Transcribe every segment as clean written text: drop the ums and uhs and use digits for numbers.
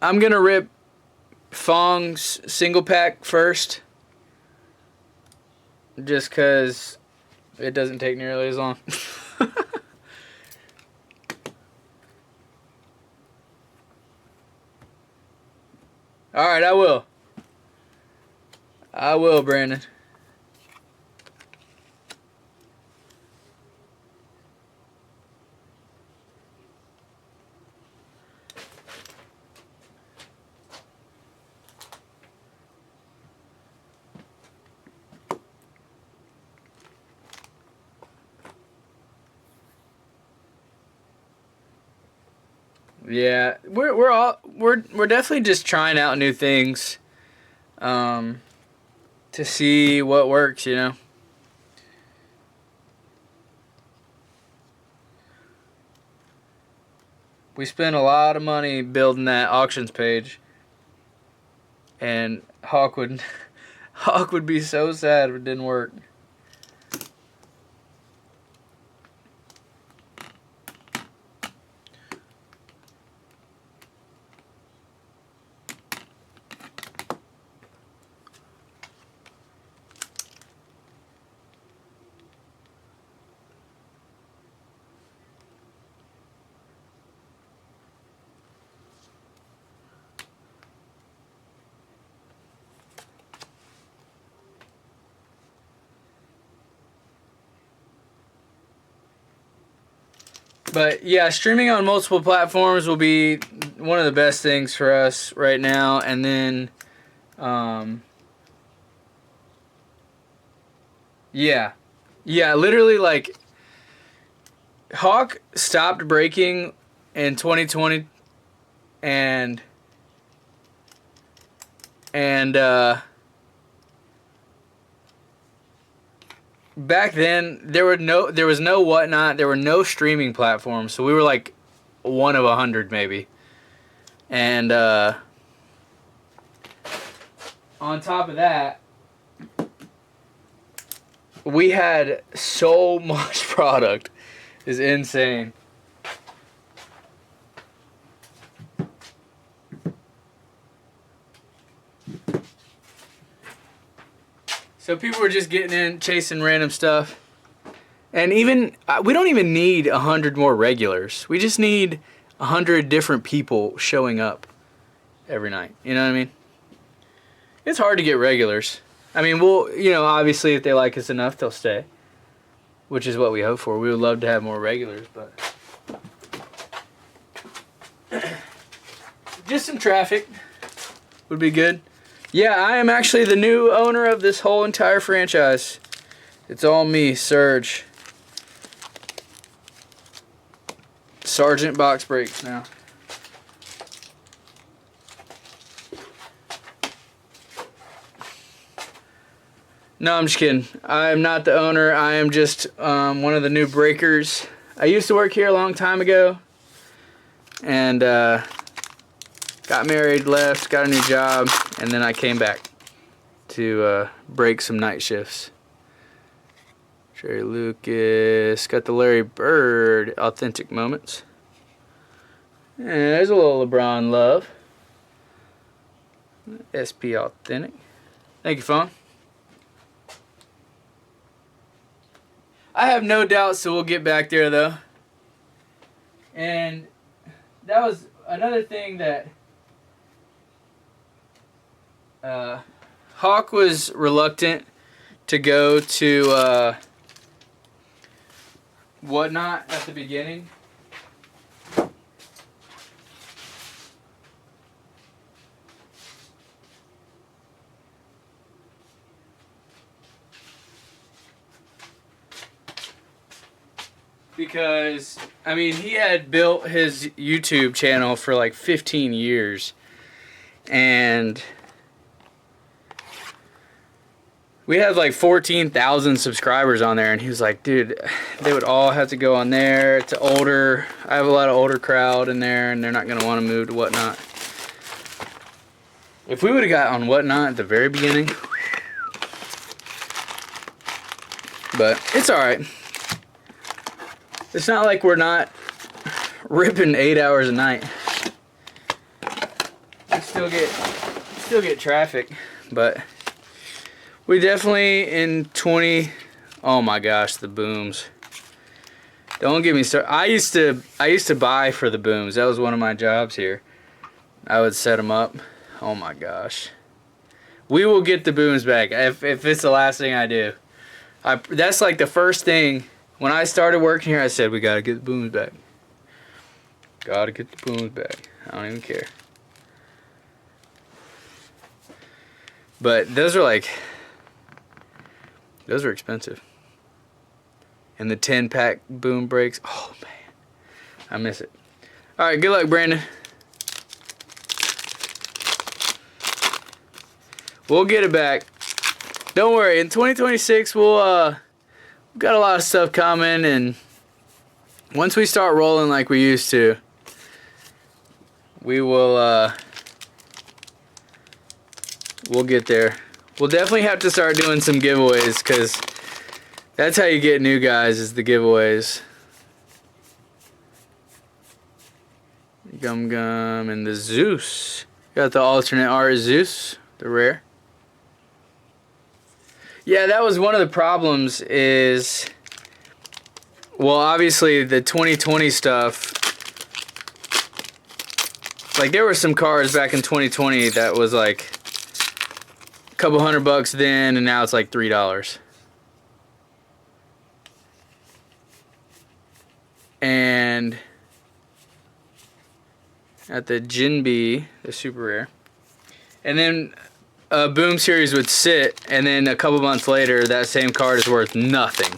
I'm gonna rip Fong's single pack first, just cause it doesn't take nearly as long. All right, I will. I will, Brandon. Yeah, we're definitely just trying out new things, to see what works. You know. We spent a lot of money building that auctions page, and Hawk would Hawk would be so sad if it didn't work. But yeah, streaming on multiple platforms will be one of the best things for us right now. And then, yeah, literally like Hawk stopped breaking in 2020, and back then there was no Whatnot, there were no streaming platforms, so we were like one of 100 maybe. And on top of that, we had so much product. It's insane. So people were just getting in, chasing random stuff. And even, we don't even need 100 more regulars. We just need 100 different people showing up every night. You know what I mean? It's hard to get regulars. I mean, obviously if they like us enough, they'll stay. Which is what we hope for. We would love to have more regulars, but just some traffic would be good. Yeah, I am actually the new owner of this whole entire franchise. It's all me, Serge. Sergeant Box Breaks now. No, I'm just kidding. I'm not the owner. I am just one of the new breakers. I used to work here a long time ago. And got married, left, got a new job, and then I came back to break some night shifts. Jerry Lucas, got the Larry Bird authentic moments. And there's a little LeBron love. SP authentic. Thank you, phone. I have no doubt, so we'll get back there though. And that was another thing that Hawk was reluctant to go to Whatnot at the beginning. Because, I mean, he had built his YouTube channel for like 15 years. And we had like 14,000 subscribers on there. And he was like, dude, they would all have to go on there. It's older. I have a lot of older crowd in there, and they're not going to want to move to Whatnot. If we would have got on Whatnot at the very beginning. But it's alright. It's not like we're not ripping 8 hours a night. still get traffic, but we definitely in 20. Oh my gosh, the booms. Don't get me started. I used to buy for the booms. That was one of my jobs here. I would set them up. Oh my gosh. We will get the booms back if it's the last thing I do. That's like the first thing when I started working here. I said we gotta get the booms back. Gotta get the booms back. I don't even care. But those are expensive. And the 10-pack boom brakes. Oh man, I miss it. All right, good luck, Brandon. We'll get it back. Don't worry. In 2026, we've got a lot of stuff coming, and once we start rolling like we used to, we will. We'll get there. We'll definitely have to start doing some giveaways, because that's how you get new guys, is the giveaways. Gum Gum and the Zeus. Got the alternate art Zeus, the rare. Yeah, that was one of the problems is, well, obviously the 2020 stuff, like there were some cards back in 2020 that was like a couple $100 then, and now it's like $3. And at the Jinbi, the super rare, and then a boom series would sit, and then a couple months later that same card is worth nothing,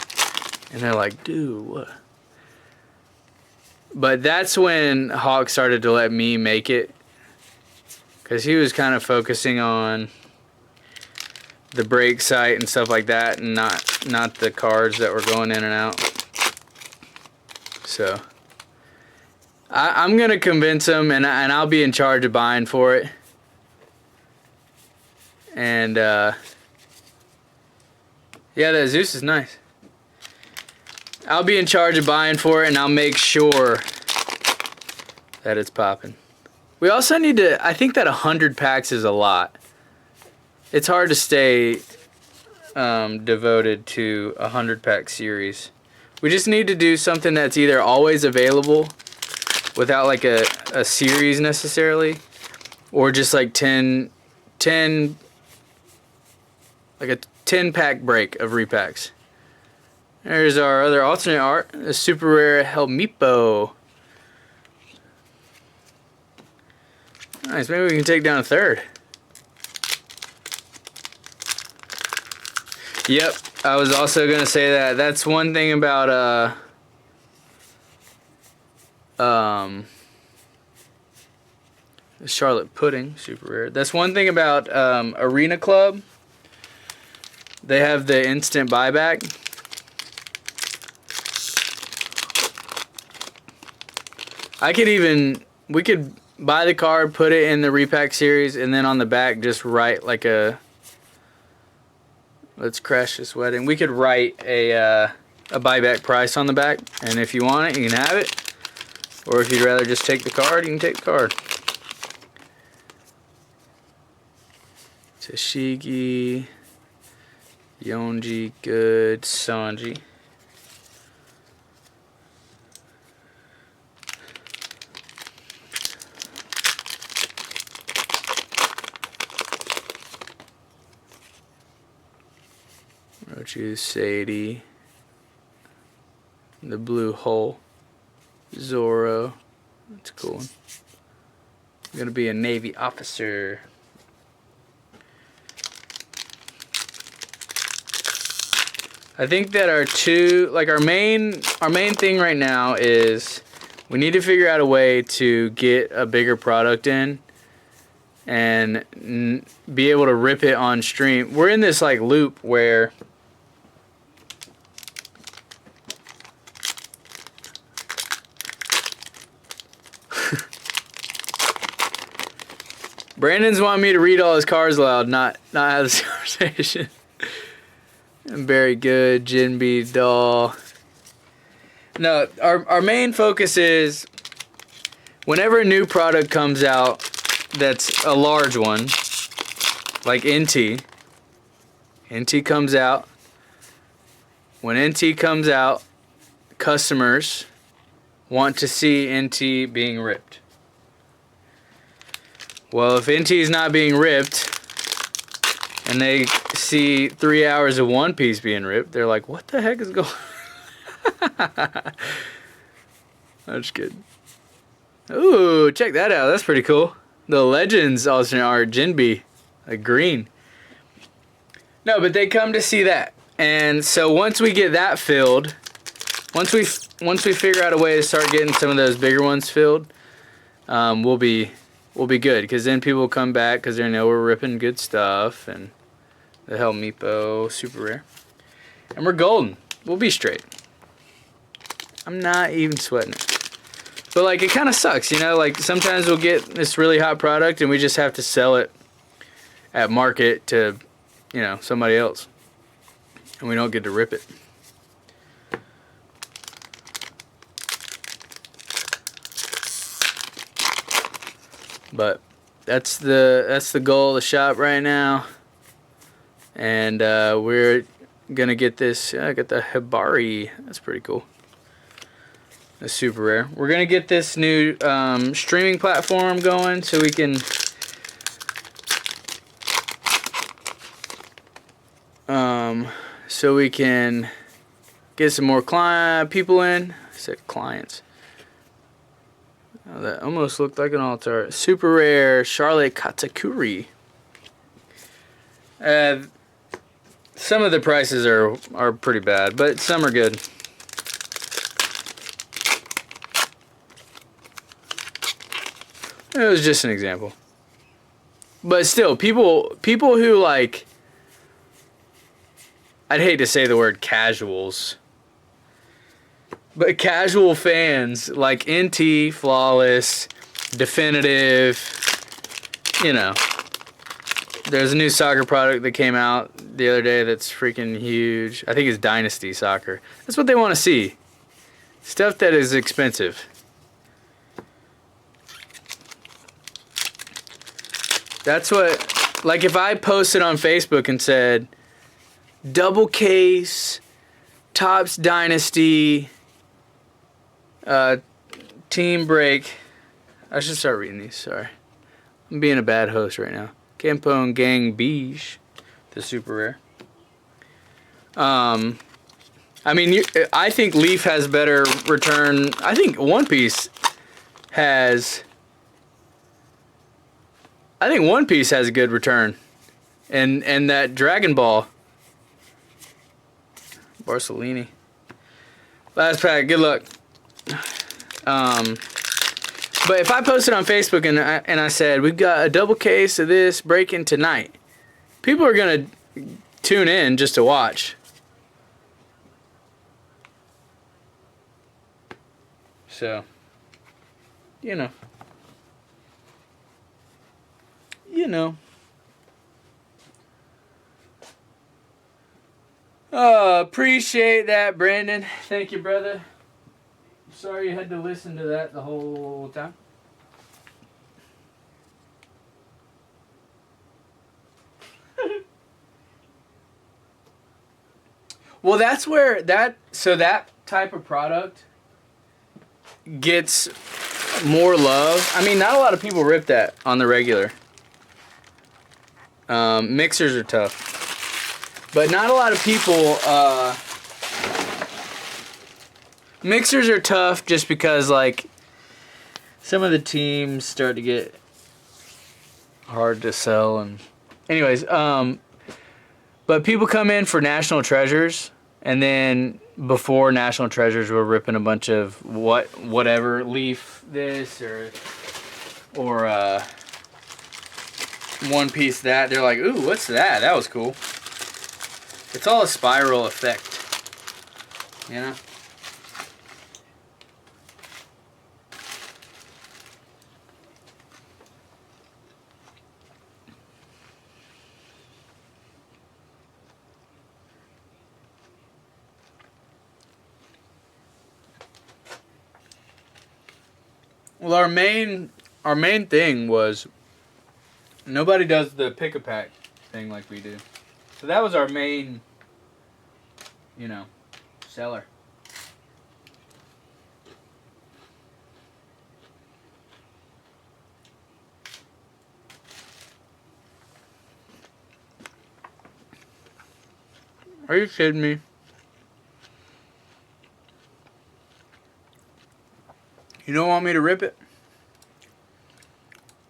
and they're like, dude, what? But that's when Hawk started to let me make it, because he was kind of focusing on the break site and stuff like that, and not the cards that were going in and out. So I'm gonna convince him, and I'll be in charge of buying for it. And yeah, that Zeus is nice. I'll be in charge of buying for it, and I'll make sure that it's popping. We also need to, I think that 100 packs is a lot. It's hard to stay devoted to a 100-pack series. We just need to do something that's either always available without like a series necessarily, or just like 10 like a 10-pack break of repacks. There's our other alternate art, the super rare Helmipo. Nice, maybe we can take down a third. Yep, I was also gonna say that. That's one thing about Charlotte Pudding, super rare. That's one thing about Arena Club. They have the instant buyback. We could buy the card, put it in the repack series, and then on the back just write like a, let's crash this wedding. We could write a buyback price on the back, and if you want it, you can have it. Or if you'd rather just take the card, you can take the card. Tashigi, Yonji, good, Sanji. Rochu, Sadie, the blue hole, Zoro, that's a cool one. Gonna be a Navy officer. I think that our main thing right now is we need to figure out a way to get a bigger product in and be able to rip it on stream. We're in this like loop where Brandon's wanting me to read all his cards aloud, not have this conversation. Very good, Jinbi doll. No, our main focus is whenever a new product comes out, that's a large one, like NT. NT comes out. When NT comes out, customers want to see NT being ripped. Well, if NT is not being ripped and they see 3 hours of One Piece being ripped, they're like, what the heck is going on? I'm just kidding. Ooh, check that out. That's pretty cool. The Legends alternate art, Jinbe, like green. No, but they come to see that. And so once we get that filled, once we figure out a way to start getting some of those bigger ones filled, we'll be good. Because then people will come back because they know we're ripping good stuff. And the Hell Meepo, super rare. And we're golden. We'll be straight. I'm not even sweating it. But like, it kind of sucks, you know? Like, sometimes we'll get this really hot product and we just have to sell it at market to, you know, somebody else. And we don't get to rip it. But that's the goal of the shop right now. And we're gonna get this. I got the Hibari. That's pretty cool. That's super rare. We're gonna get this new streaming platform going so we can get some more people in. I said clients. Oh, that almost looked like an altar. Super rare Charlotte Katakuri. Some of the prices are pretty bad, but some are good. It was just an example. But still, people who like, I'd hate to say the word casuals, but casual fans like NT, Flawless, Definitive, you know. There's a new soccer product that came out the other day that's freaking huge. I think it's Dynasty Soccer. That's what they want to see. Stuff that is expensive. That's what, like if I posted on Facebook and said, double case, Topps Dynasty, Team Break. I should start reading these, sorry. I'm being a bad host right now. Campone Gang Beige, the super rare. I mean, I think Leaf has better return. I think One Piece has a good return. And that Dragon Ball. Barcelini. Last pack, good luck. But if I posted on Facebook and I said, we've got a double case of this breaking tonight, people are going to tune in just to watch. So, you know. Oh, appreciate that, Brandon. Thank you, brother. Sorry you had to listen to that the whole time. Well, that's where that type of product gets more love. I mean, not a lot of people rip that on the regular. Mixers are tough. But not a lot of people... Mixers are tough just because, like, some of the teams start to get hard to sell. And anyways, but people come in for National Treasures, and then before National Treasures, we're ripping a bunch of whatever, Leaf this or One Piece that. They're like, ooh, what's that? That was cool. It's all a spiral effect, you know? Well, our main thing was Nobody does the pick-a-pack thing like we do. So that was our main, seller. Are you kidding me? You don't want me to rip it?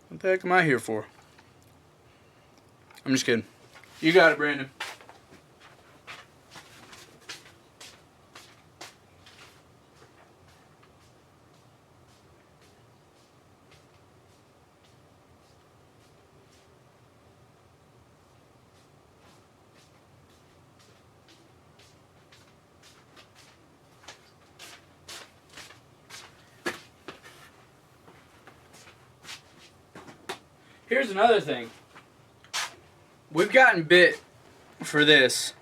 What the heck am I here for? I'm just kidding. You got it, Brandon. Here's another thing. We've gotten bit for this.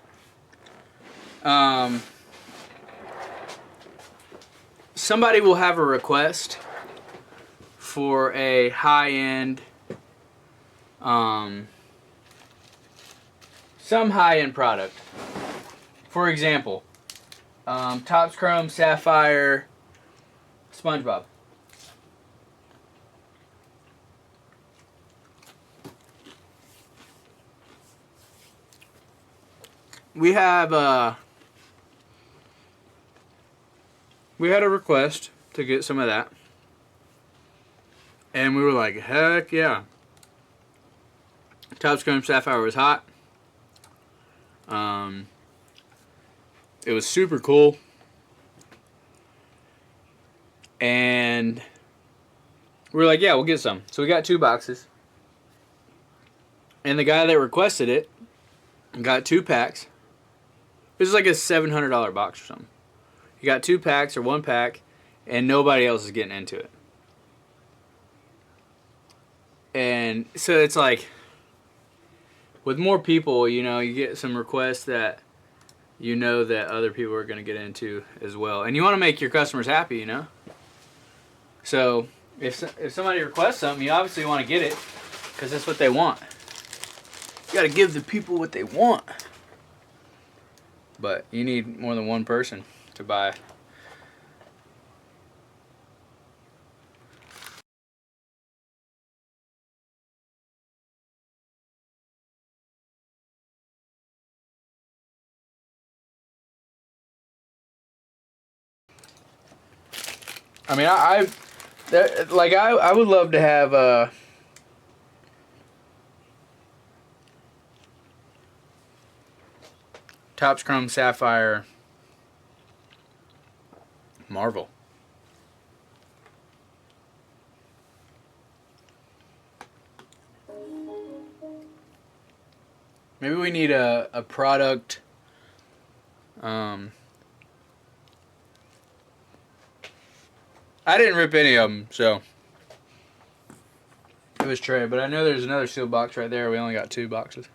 Somebody will have a request for a high-end, some high-end product. For example, Topps Chrome Sapphire SpongeBob. We had a request to get some of that, and we were like, heck yeah. Topps Chrome Sapphire was hot. It was super cool, and we were like, yeah, we'll get some. So we got 2 boxes, and the guy that requested it got 2 packs. It was like a $700 box or something. You got 2 packs or 1 pack, and nobody else is getting into it. And so it's like, with more people, you get some requests that that other people are going to get into as well. And you want to make your customers happy, So if somebody requests something, you obviously want to get it because that's what they want. You got to give the people what they want. But you need more than one person to buy. I mean, I would love to have Topps Chrome Sapphire Marvel. Maybe we need a product. I didn't rip any of them, so it was Trey. But I know there's another sealed box right there. We only got 2 boxes.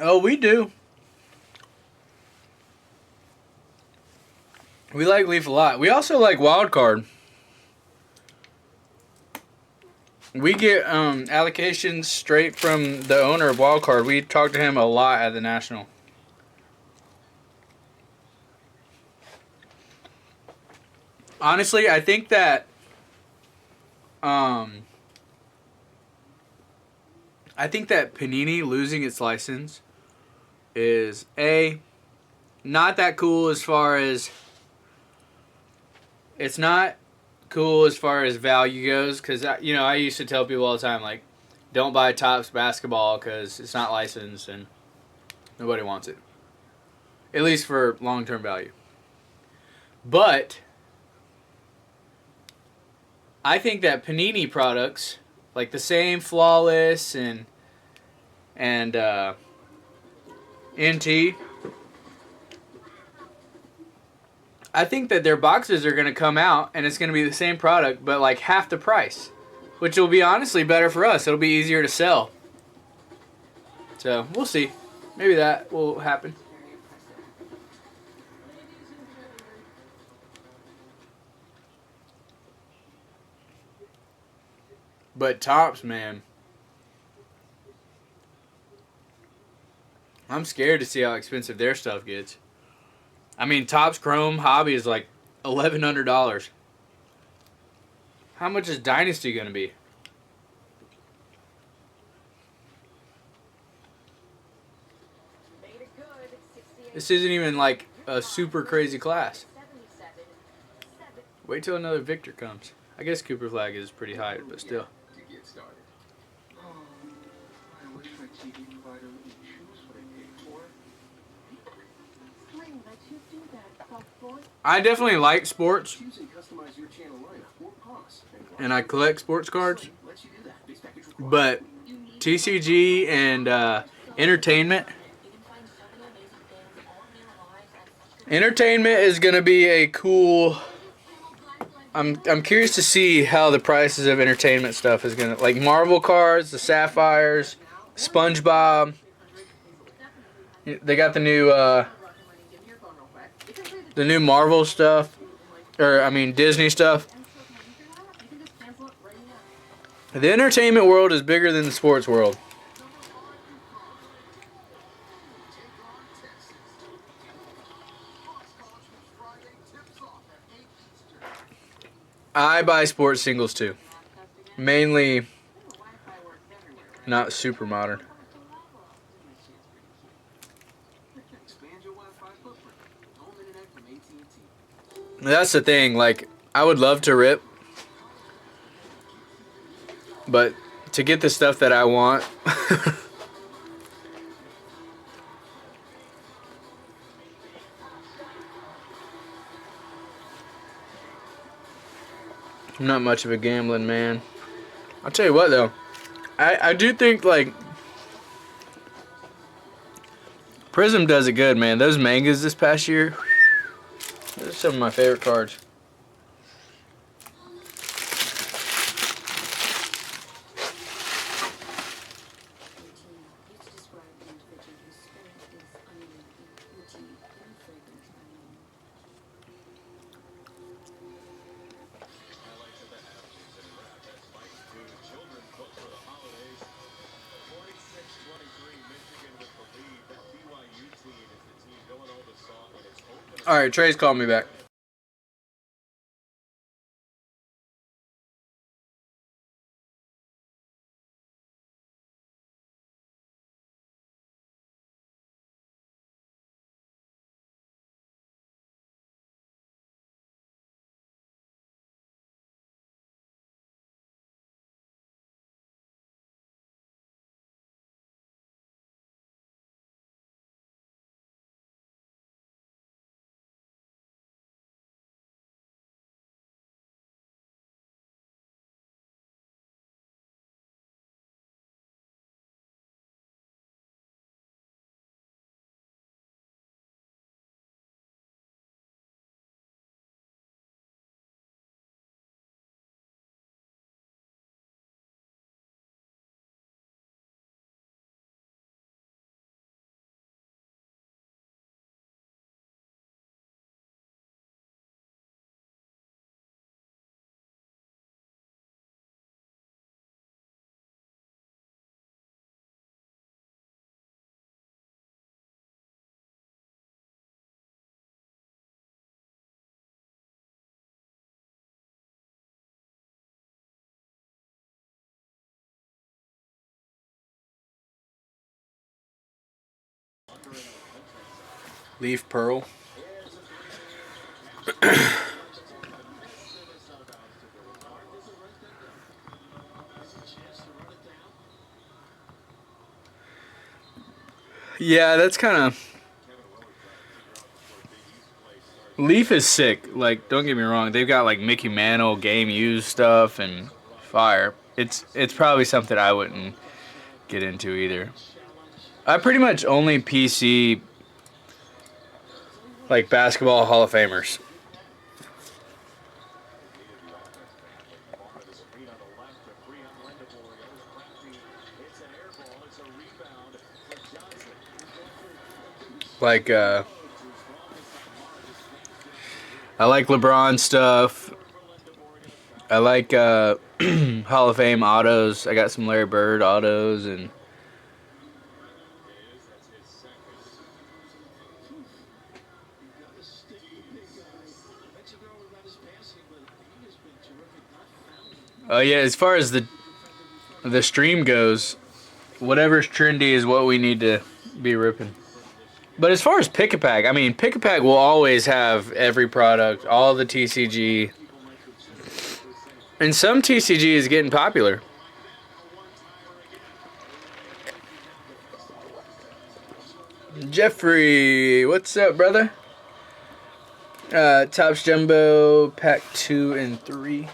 Oh, we do. We like Leaf a lot. We also like Wild Card. We get allocations straight from the owner of Wild Card. We talk to him a lot at the National. Honestly, I think that Panini losing its license is not that cool as far as it's not cool as far as value goes, because I used to tell people all the time, like, don't buy Topps basketball because it's not licensed and nobody wants it, at least for long-term value. But I think that Panini products, like the same Flawless and NT, I think that their boxes are going to come out and it's going to be the same product, but like half the price. which will be honestly better for us. It'll be easier to sell. So we'll see. Maybe that will happen. But Topps, man, I'm scared to see how expensive their stuff gets. I mean, Topps Chrome Hobby is like $1,100. How much is Dynasty going to be? This isn't even like a super crazy class. Wait till another Victor comes. I guess Cooper Flag is pretty high, but still. I definitely like sports, and I collect sports cards, but TCG and entertainment is going to be a cool. I'm curious to see how the prices of entertainment stuff is going to, like Marvel cards, the Sapphires, SpongeBob. They got the new Marvel stuff, or I mean Disney stuff. The entertainment world is bigger than the sports world. I buy sports singles too. Mainly not super modern. That's the thing, like, I would love to rip, but to get the stuff that I want, I'm not much of a gambling man. I'll tell you what though, I do think like Prism does it good, man. Those mangas this past year, those are some of my favorite cards. Alright, Trey's calling me back. Leaf Pearl. Yeah, that's kind of... Leaf is sick. Like, don't get me wrong. They've got, like, Mickey Mantle game used stuff and fire. It's probably something I wouldn't get into either. I pretty much only PC, like, basketball Hall of Famers. Like, I like LeBron stuff. I like Hall of Fame autos. I got some Larry Bird autos and oh yeah, as far as the stream goes, whatever's trendy is what we need to be ripping. But as far as Pick-a-Pack, I mean, Pick-a-Pack will always have every product, all the TCG. And some TCG is getting popular. Jeffrey, what's up, brother? Topps Jumbo, pack 2 and 3.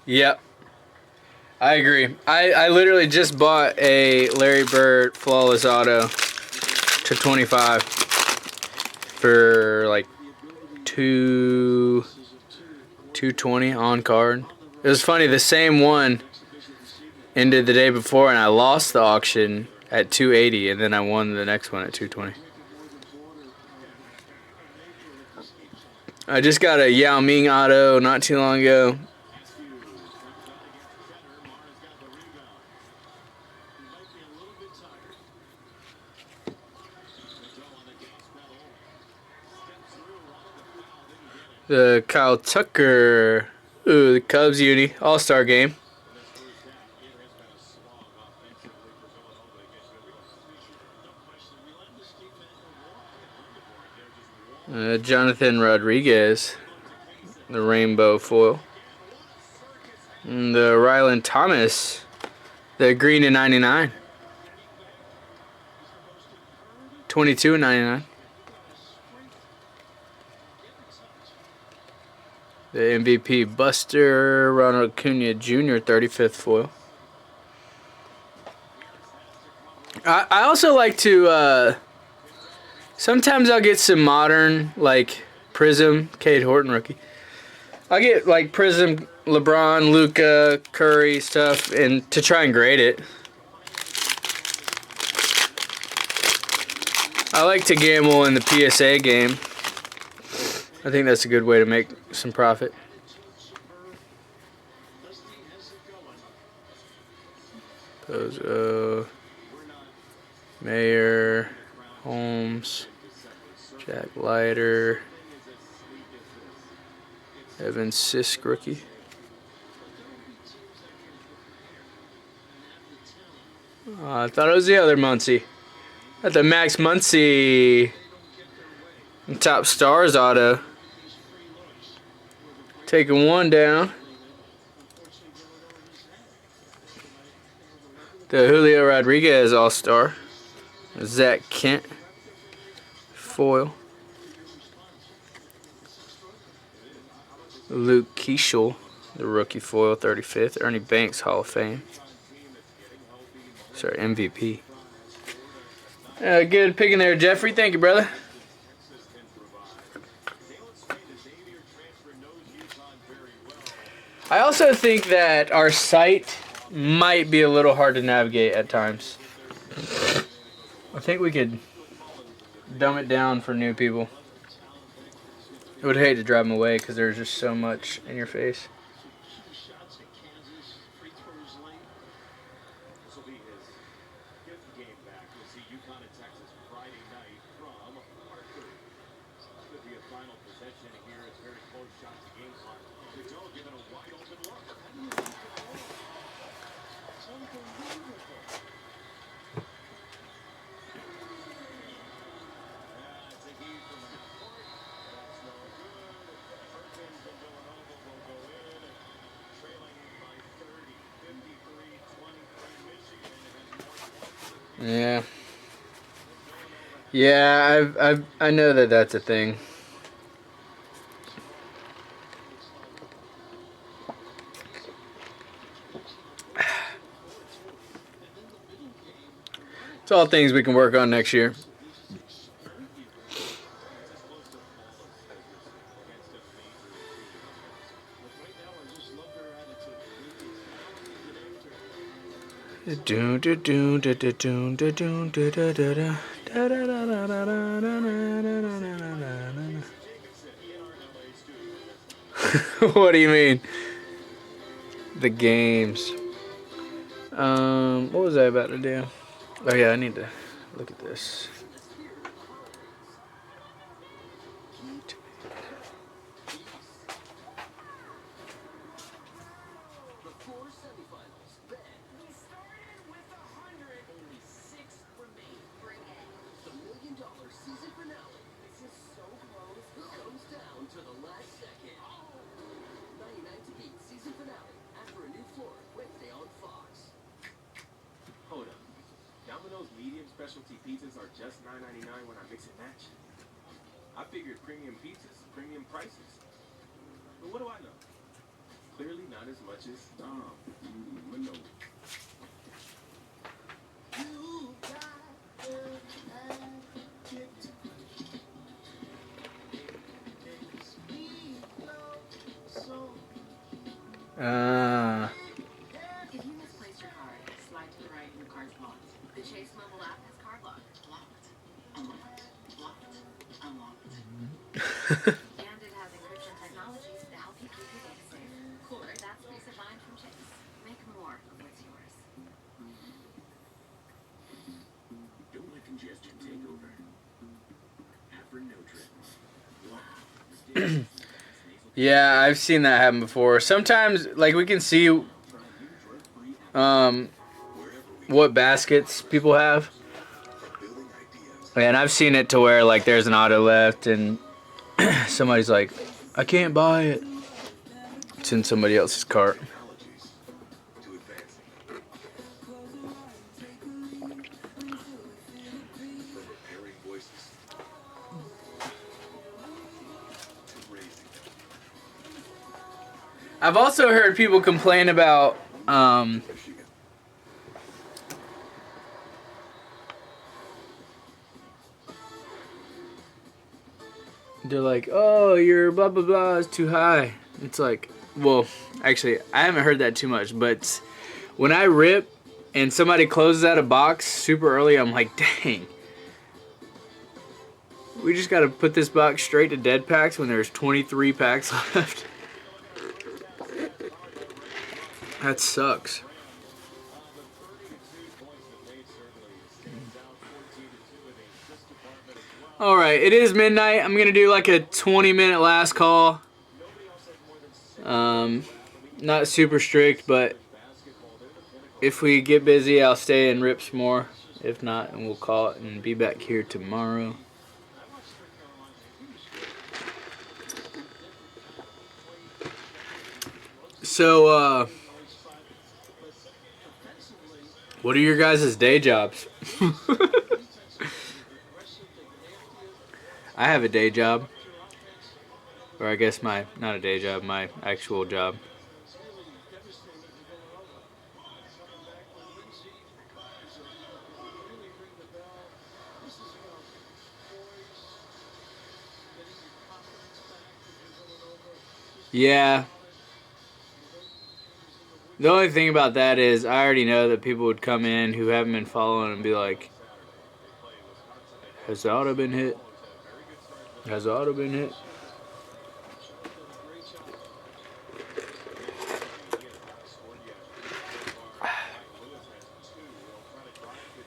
Yep. I agree. I literally just bought a Larry Bird Flawless Auto to 25 for like 220 on card. It was funny, the same one ended the day before and I lost the auction at 280 and then I won the next one at 220. I just got a Yao Ming auto not too long ago. The Kyle Tucker, ooh, the Cubs uni, All-Star game. Jonathan Rodriguez, the rainbow foil. And the Ryland Thomas, the green and 99. 22 and 99. The MVP Buster Ronald Acuna Jr. 35th foil. I also like to, sometimes I'll get some modern, like Prism, Cade Horton rookie. I'll get like Prism, LeBron, Luka, Curry stuff, and to try and grade it. I like to gamble in the PSA game. I think that's a good way to make some profit. Pozo, Mayer, Holmes, Jack Leiter, Evan Sisk rookie. I thought it was the other Muncie. Got the Max Muncie Top Stars auto. Taking one down. The Julio Rodriguez All-Star. Zach Kent foil. Luke Keeschel, the rookie foil, 35th. Ernie Banks Hall of Fame. Sorry, MVP. Good picking there, Jeffrey. Thank you, brother. I also think that our site might be a little hard to navigate at times. I think we could dumb it down for new people. I would hate to drive them away because there's just so much in your face. Yeah. Yeah, I know that that's a thing. It's all things we can work on next year. What do you mean? The games. What was I about to do? Oh yeah, I need to look at this. Specialty pizzas are just $9.99 when I mix and match. I figured premium pizzas, premium prices. But what do I know? Clearly not as much as Tom. No. If you misplace your card, slide to the right and the card's locked. The Chase mobile app has card lock. Locked. Unlocked. Locked. Unlocked. And it has encryption technologies to help you keep your data safe. Cooler, that's peace of mind from Chase. Make more of what's yours. Don't let congestion take over. After no trip. Wow. Yeah, I've seen that happen before. Sometimes, like, we can see what baskets people have. And I've seen it to where, like, there's an auto left and somebody's like, I can't buy it. It's in somebody else's cart. I've also heard people complain about they're like, oh, your blah blah blah is too high. It's like, well, actually, I haven't heard that too much, but when I rip and somebody closes out a box super early, I'm like, dang. We just got to put this box straight to dead packs when there's 23 packs left. That sucks. Alright, it is midnight. I'm going to do like a 20-minute last call. Not super strict, but if we get busy, I'll stay and rip some more. If not, and we'll call it and be back here tomorrow. So, what are your guys' day jobs? I have a day job. Or I guess not a day job, my actual job. Yeah. The only thing about that is I already know that people would come in who haven't been following and be like, has the auto been hit? Has the auto been hit?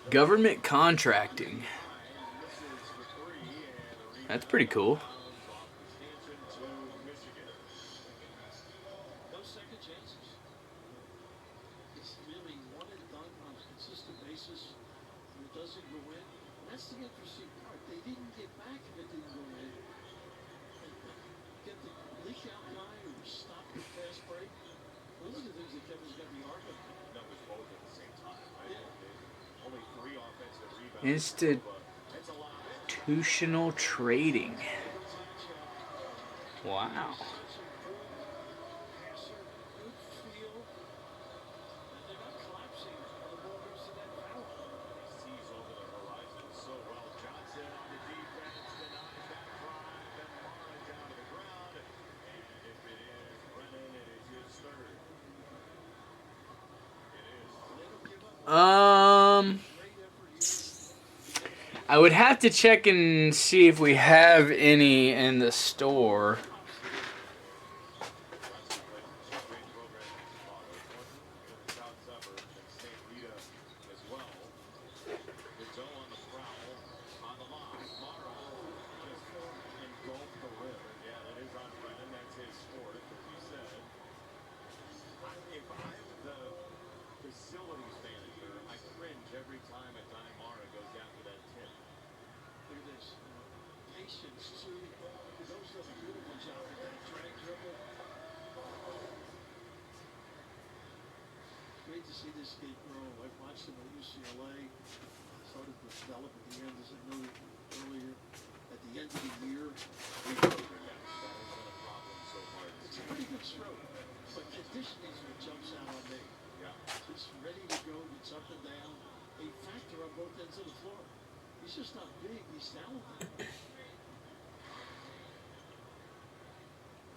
Government contracting. That's pretty cool. Institutional trading. Wow. I would have to check and see if we have any in the store. Facilities manager, I cringe every time a Daimara goes after that tip. Look at this. Patience, too. Those do a beautiful job with that drag dribble. Great to see this kid grow. I've watched him at UCLA. Started to develop at the end, as I noted earlier. At the end of the year, we know that has been a problem so far. It's a pretty good stroke, but conditioning is what jumps out on me. Just ready to go, gets up and down. A factor on both ends of the floor. He's just not big, he's talented.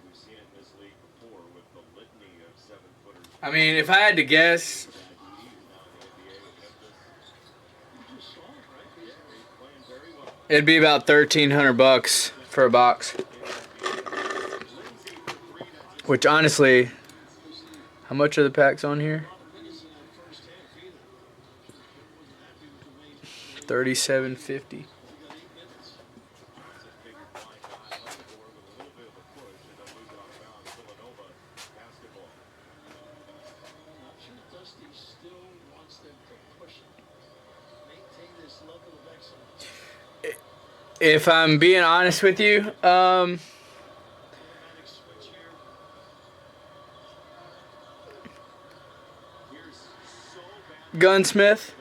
We've seen it in this league before with the litany of 7-footers. I mean, if I had to guess, it'd be about $1,300 for a box. Which honestly, how much are the packs on here? 37.50. If I'm being honest with you, Gunsmith,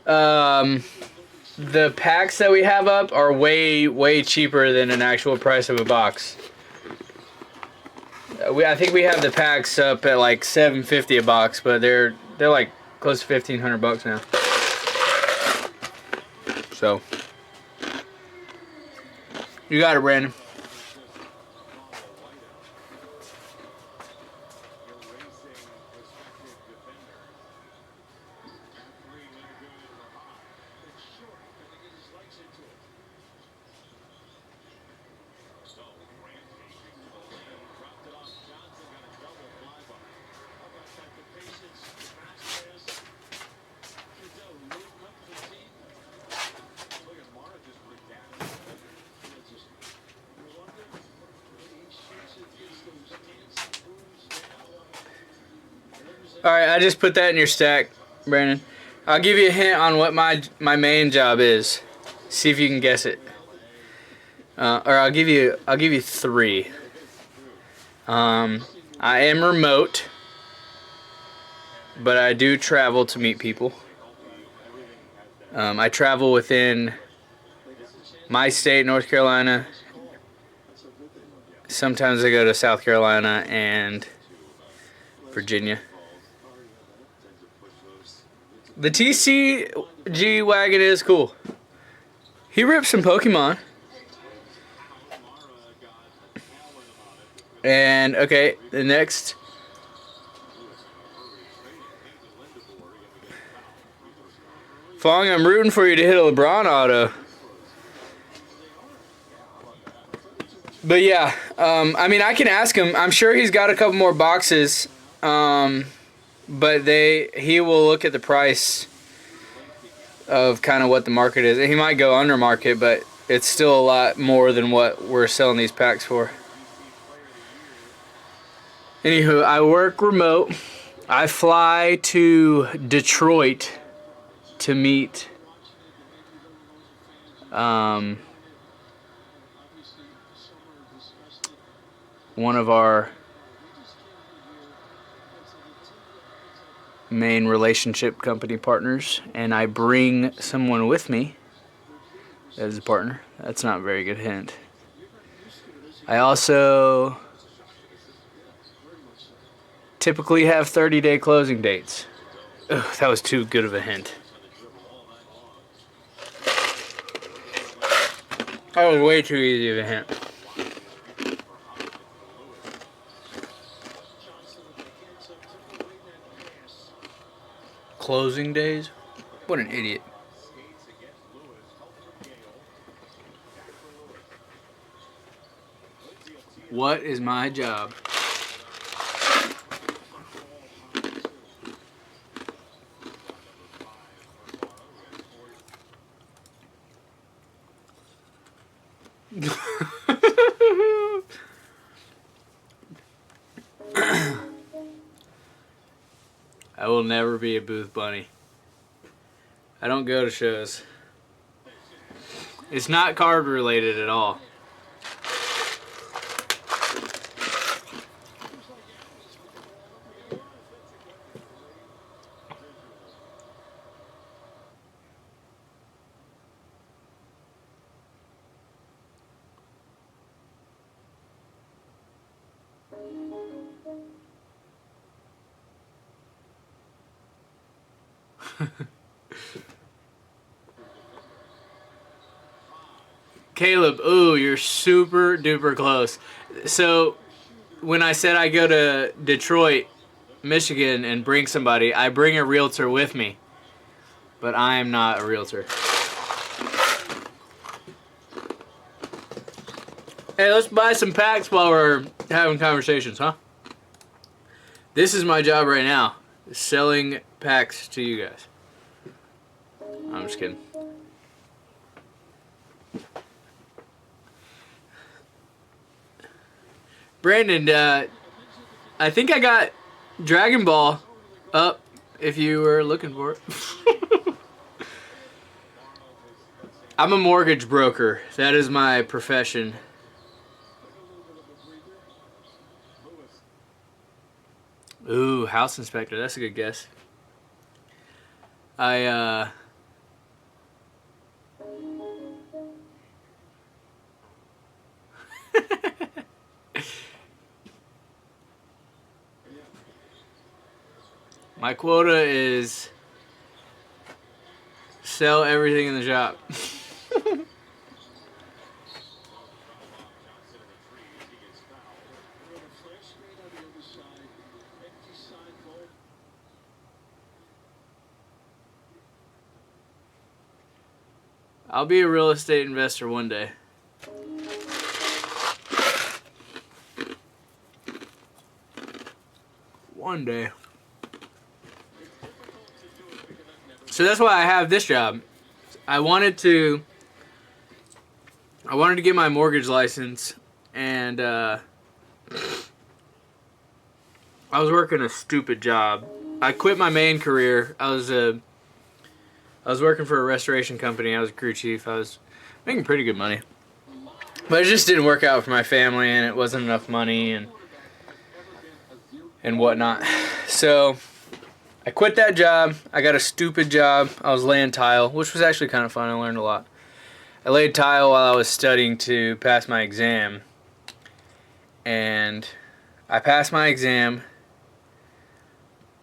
the packs that we have up are way cheaper than an actual price of a box. I think we have the packs up at like $7.50 a box, but they're like close to $1,500 now. So you got it, Brandon. Alright, I just put that in your stack, Brandon. I'll give you a hint on what my main job is. See if you can guess it. Or I'll give you 3. I am remote, but I do travel to meet people. I travel within my state, North Carolina. Sometimes I go to South Carolina and Virginia. The TCG wagon is cool. He rips some Pokemon. And, okay, the next. Fong, I'm rooting for you to hit a LeBron auto. But yeah, I mean, I can ask him. I'm sure he's got a couple more boxes. But he will look at the price of kind of what the market is. He might go under market, but it's still a lot more than what we're selling these packs for. Anywho, I work remote. I fly to Detroit to meet one of our main relationship company partners, and I bring someone with me as a partner. That's not a very good hint. I also typically have 30-day closing dates. Ugh, that was too good of a hint. That was way too easy of a hint. Closing days? What an idiot. What is my job? I will never be a booth bunny. I don't go to shows. It's not card related at all. Caleb, ooh, you're super duper close. So, when I said I go to Detroit, Michigan and bring somebody, I bring a realtor with me. But I am not a realtor. Hey, let's buy some packs while we're having conversations, huh? This is my job right now, selling packs to you guys. I'm just kidding. Brandon, I think I got Dragon Ball up if you were looking for it. I'm a mortgage broker. That is my profession. Ooh, house inspector. That's a good guess. My quota is sell everything in the shop. I'll be a real estate investor one day. One day. So that's why I have this job. I wanted to get my mortgage license, and I was working a stupid job. I quit my main career. I was working for a restoration company. I was a crew chief. I was making pretty good money. But it just didn't work out for my family, and it wasn't enough money and whatnot. So I quit that job. I got a stupid job. I was laying tile, which was actually kind of fun. I learned a lot. I laid tile while I was studying to pass my exam. And I passed my exam.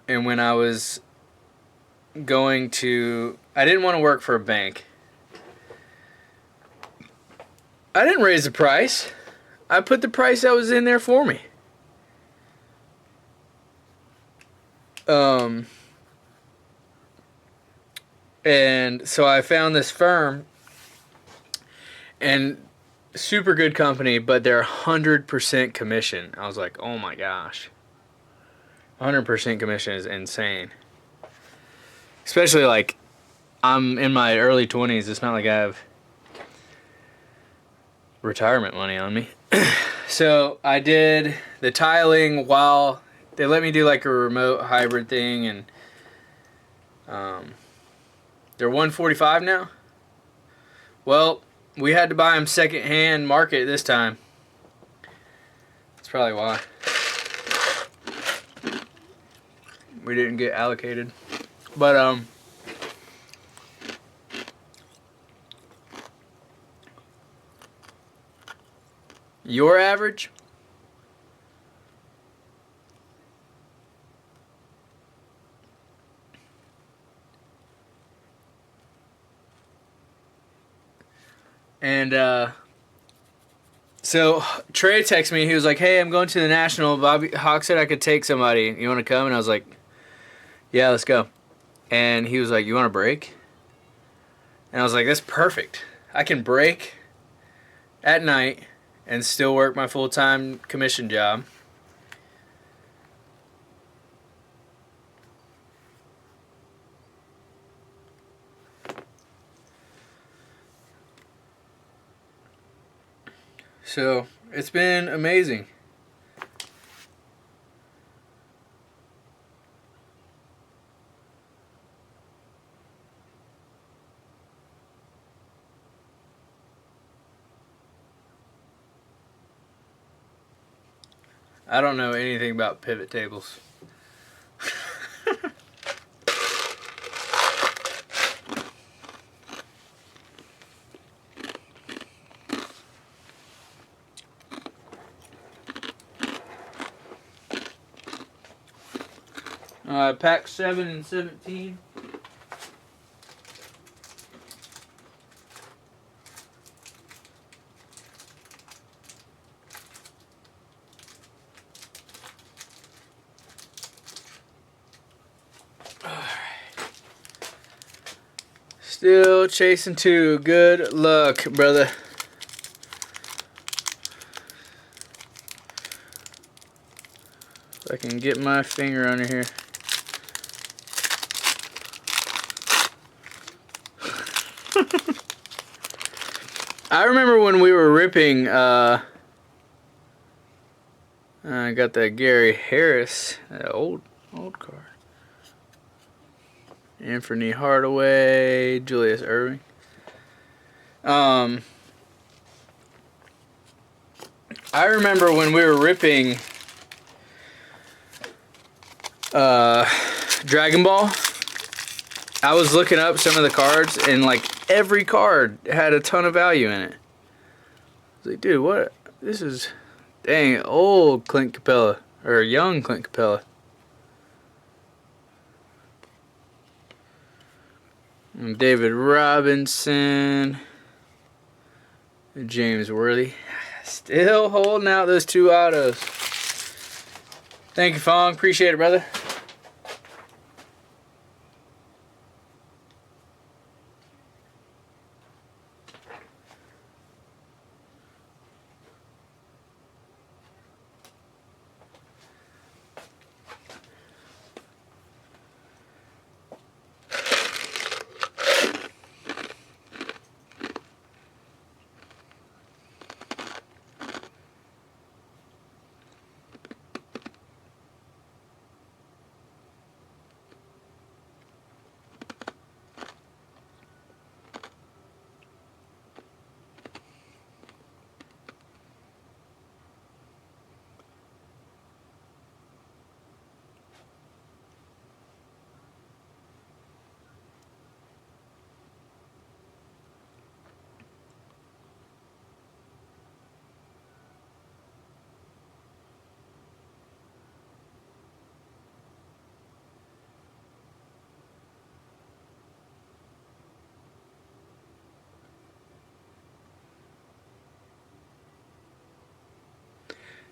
And when I was going to... I didn't want to work for a bank. I didn't raise the price. I put the price that was in there for me. And so I found this firm, and super good company, but they're 100% commission. I was like, oh my gosh. 100% commission is insane. Especially like, I'm in my early 20s. It's not like I have retirement money on me. So I did the tiling while they let me do like a remote hybrid thing, and they're $145 now. Well, we had to buy them second-hand market this time. That's probably why we didn't get allocated. But your average? And so Trey texted me. He was like, hey, I'm going to the National. Bobby Hawk said I could take somebody. You want to come? And I was like, yeah, let's go. And he was like, you want to break? And I was like, that's perfect. I can break at night and still work my full-time commission job. So it's been amazing. I don't know anything about pivot tables. Pack 7 and 17. Still chasing 2. Good luck, brother. If I can get my finger under here. I remember when we were ripping, I got that Gary Harris, that old card. Anthony Hardaway, Julius Erving. I remember when we were ripping Dragon Ball, I was looking up some of the cards, and like every card had a ton of value in it. I was like, dude, what? This is dang old Clint Capella, or young Clint Capella. And David Robinson, James Worthy. Still holding out those 2 autos. Thank you, Fong. Appreciate it, brother.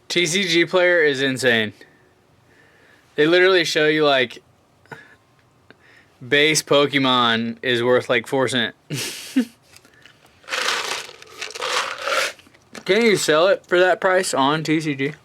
TCG Player is insane. They literally show you like base Pokemon is worth like 4 cents. Can you sell it for that price on TCG?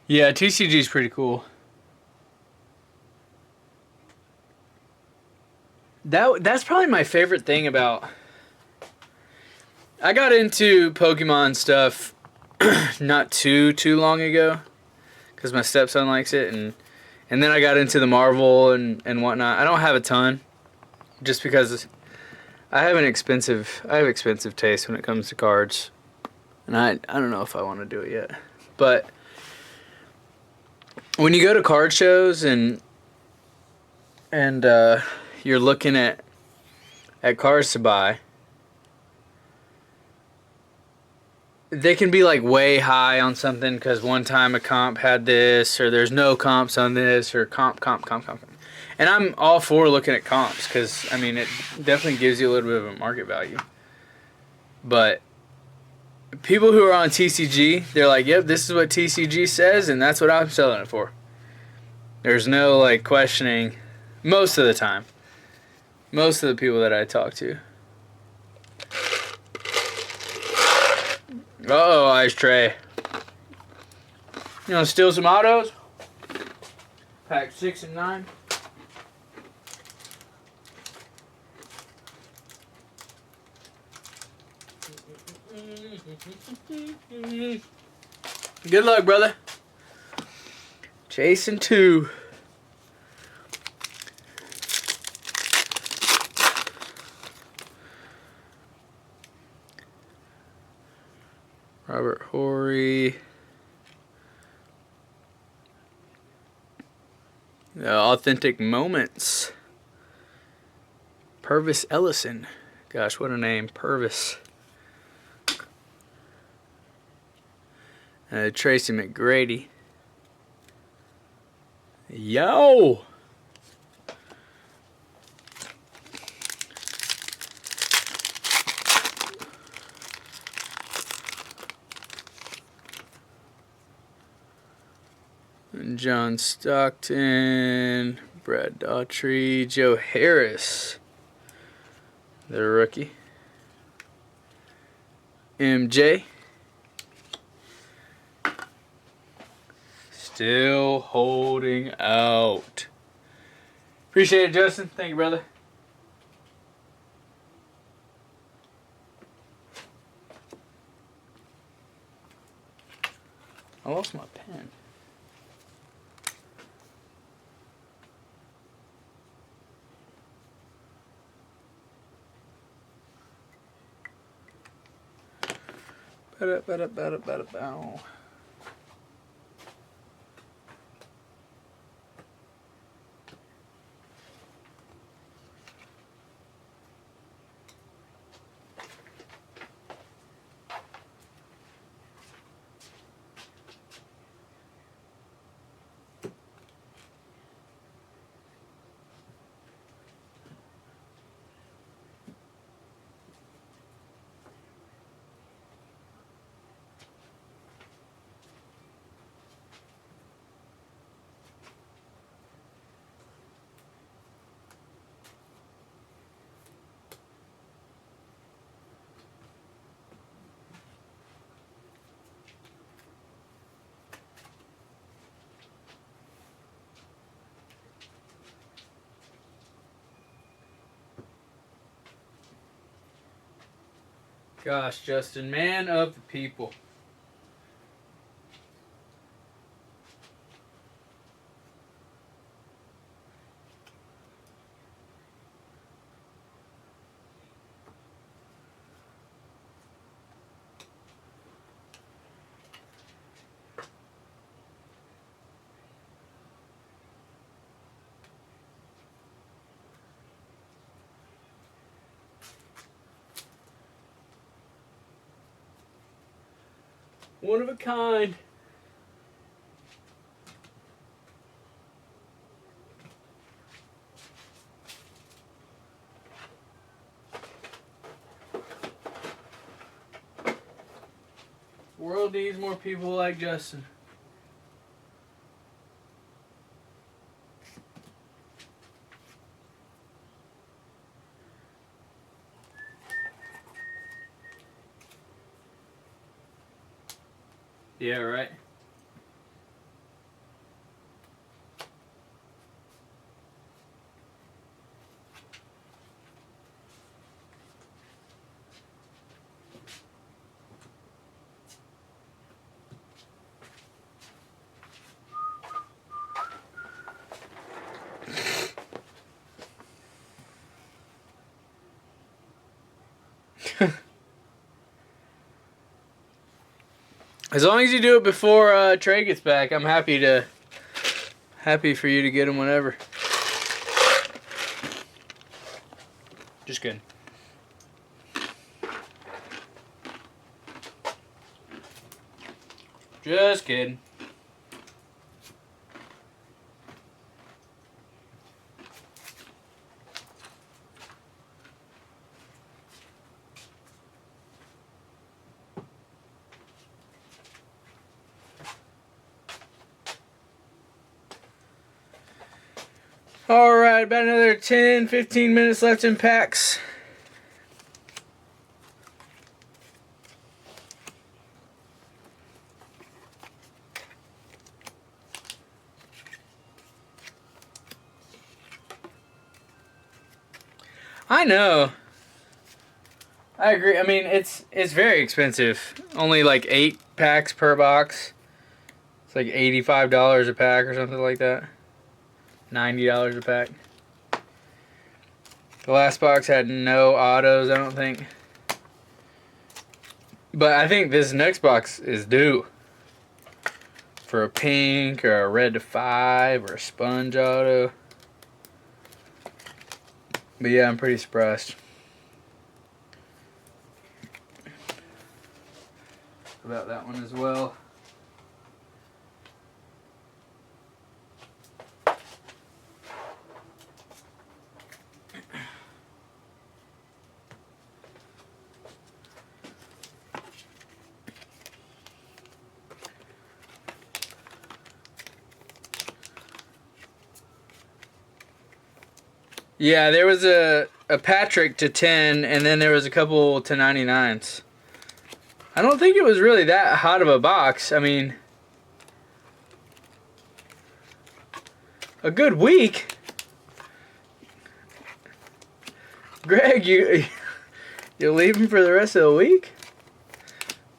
Yeah, TCG is pretty cool. That's probably my favorite thing about... I got into Pokemon stuff not too long ago because my stepson likes it, and then I got into the Marvel and whatnot. I don't have a ton just because I have expensive taste when it comes to cards, and I don't know if I want to do it yet. But when you go to card shows and you're looking at cars to buy, they can be like way high on something because one time a comp had this, or there's no comps on this, or comp. And I'm all for looking at comps because, I mean, it definitely gives you a little bit of a market value. But people who are on TCG, they're like, yep, this is what TCG says, and that's what I'm selling it for. There's no, like, questioning most of the time. Most of the people that I talk to. Uh-oh, Ice Tray. You want to steal some autos? Pack 6 and 9. Good luck, brother. Chasing 2. Robert Horry. Authentic Moments. Purvis Ellison. Gosh, what a name. Purvis. Tracy McGrady. Yo! John Stockton, Brad Daughtry, Joe Harris, the rookie. MJ. Still holding out. Appreciate it, Justin. Thank you, brother. I lost my pen. Ba-da-ba-da-ba-da-ba-da-bow. Gosh, Justin, man of the people. One of a kind. The world needs more people like Justin. Yeah, right. As long as you do it before Trey gets back, I'm happy for you to get him whenever. Just kidding. Just kidding. Alright, about another 10-15 minutes left in packs. I know. I agree. I mean, it's very expensive. Only like 8 packs per box. It's like $85 a pack or something like that. $90 a pack. The last box had no autos, I don't think. But I think this next box is due for a pink or a red to 5 or a sponge auto. But yeah, I'm pretty surprised about that one as well. Yeah, there was a Patrick to 10, and then there was a couple to 99s. I don't think it was really that hot of a box. I mean, a good week. Greg, you leaving for the rest of the week?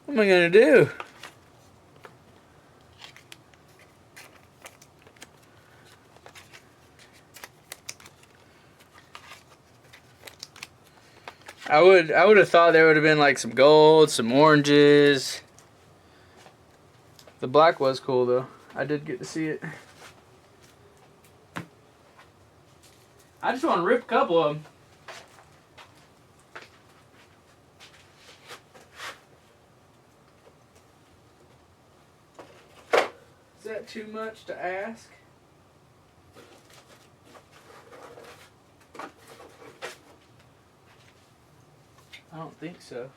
What am I gonna do? I would have thought there would have been like some gold, some oranges. The black was cool though. I did get to see it. I just want to rip a couple of them. Is that too much to ask? I don't think so.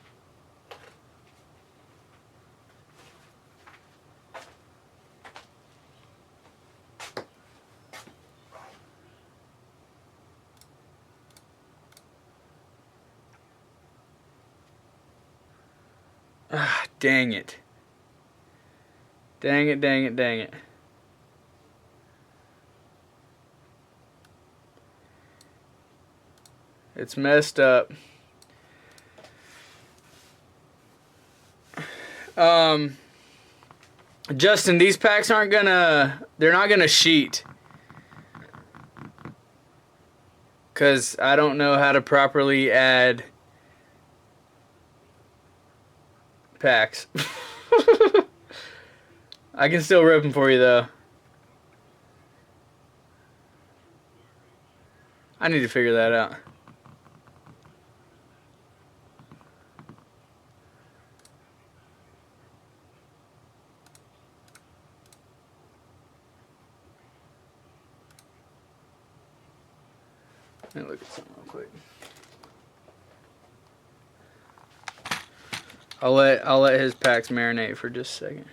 Ah, dang it. Dang it, dang it, dang it. It's messed up. Justin, these packs they're not gonna sheet. 'Cause I don't know how to properly add packs. I can still rip them for you though. I need to figure that out. Let me look at something real quick. I'll let his packs marinate for just a second.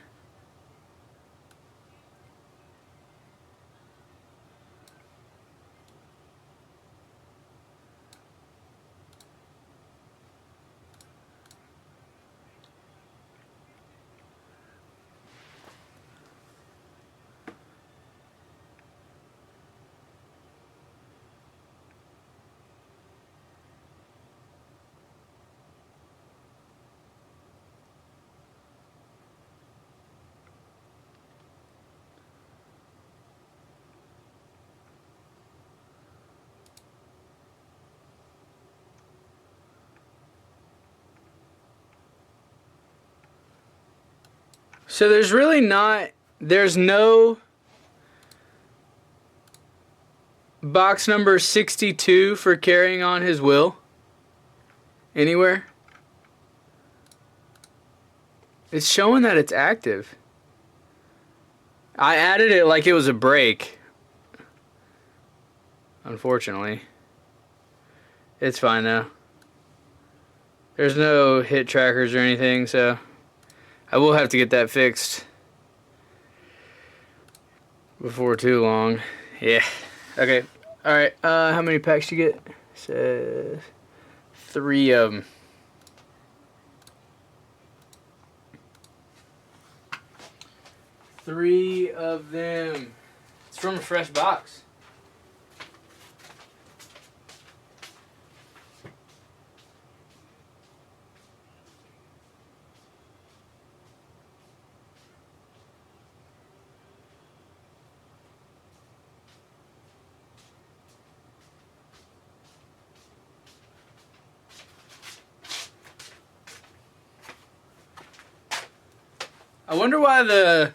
So there's really not, there's no box number 62 for carrying on his will anywhere. It's showing that it's active. I added it like it was a break. Unfortunately. It's fine though. There's no hit trackers or anything, so I will have to get that fixed before too long. Yeah. Okay. Alright. How many packs you get? Says 3 of them. Three of them. It's from a fresh box. I wonder why the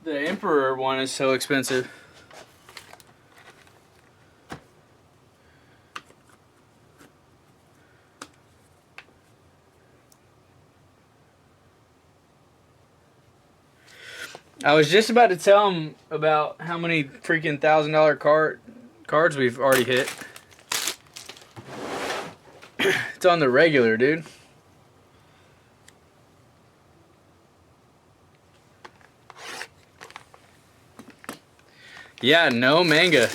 Emperor one is so expensive. I was just about to tell him about how many freaking $1,000 cards we've already hit. It's on the regular, dude. Yeah, no manga.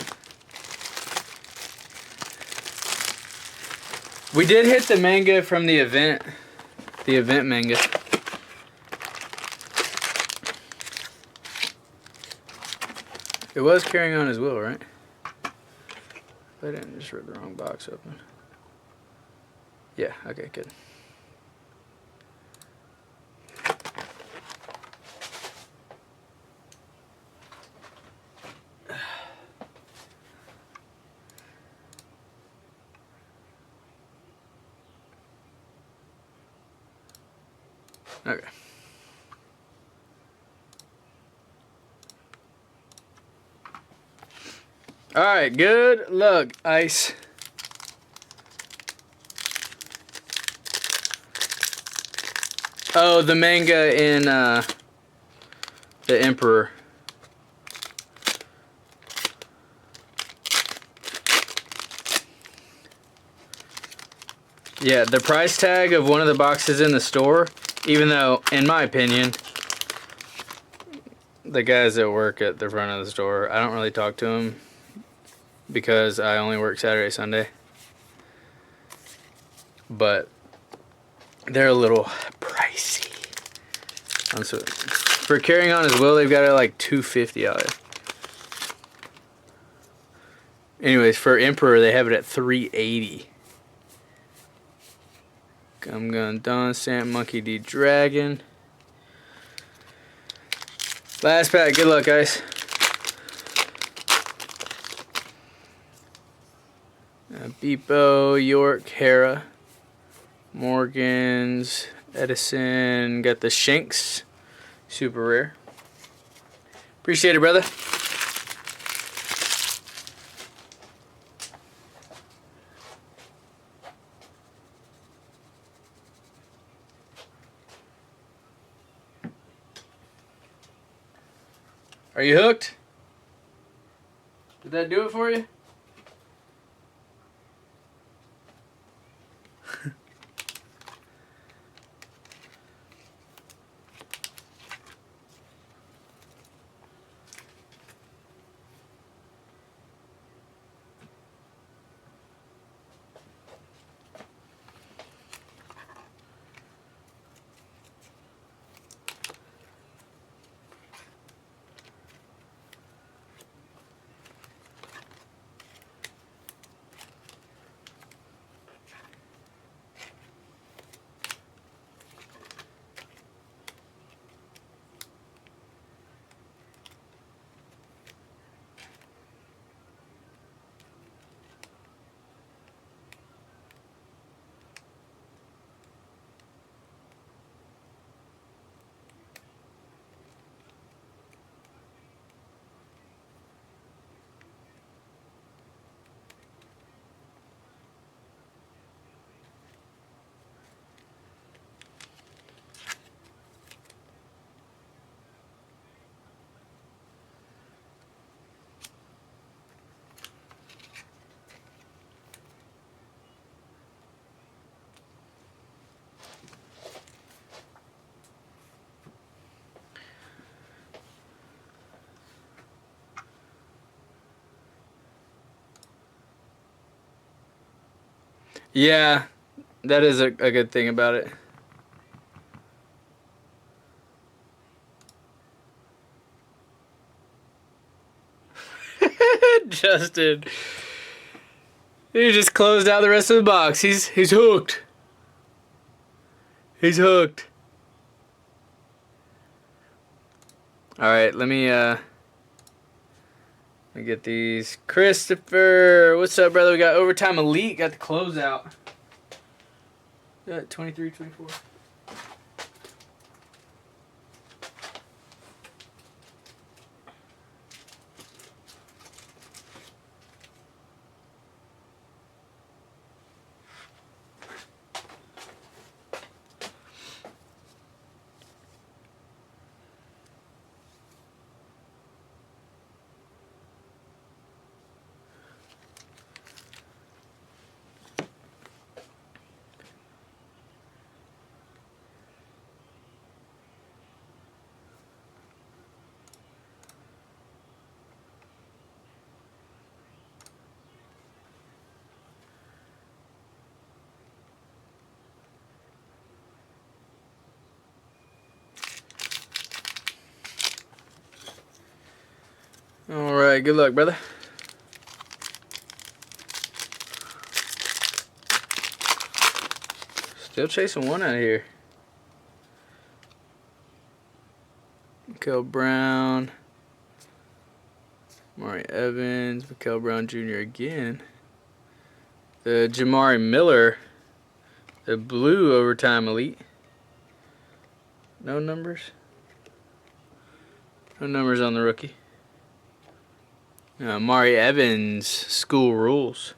We did hit the manga from the event manga. It was carrying on his will, right? I didn't just rip the wrong box open. Yeah, okay, good. Okay. Alright, good luck, Ice. Oh, the manga in the Emperor. Yeah, the price tag of one of the boxes in the store, even though, in my opinion, the guys that work at the front of the store, I don't really talk to them because I only work Saturday, Sunday. But they're a little pricey. For carrying on his will, they've got it like $250 out there. Anyways, for Emperor, they have it at $380. Gum Gun Don, Stamp Monkey D Dragon. Last pack. Good luck, guys. Beepo, York, Hera, Morgans, Edison. Got the Shanks. Super rare. Appreciate it, brother. Are you hooked? Did that do it for you? Yeah, that is a good thing about it. Justin. He just closed out the rest of the box. He's hooked. He's hooked. All right, let me get these. Christopher, what's up, brother? We got Overtime Elite. Got the closeout. Got 23, 24. All right, good luck, brother. Still chasing one out of here. Mikael Brown. Amari Evans. Mikael Brown Jr. again. The Jamari Miller. The blue Overtime Elite. No numbers. No numbers on the rookie. Amari Evans, School Rules.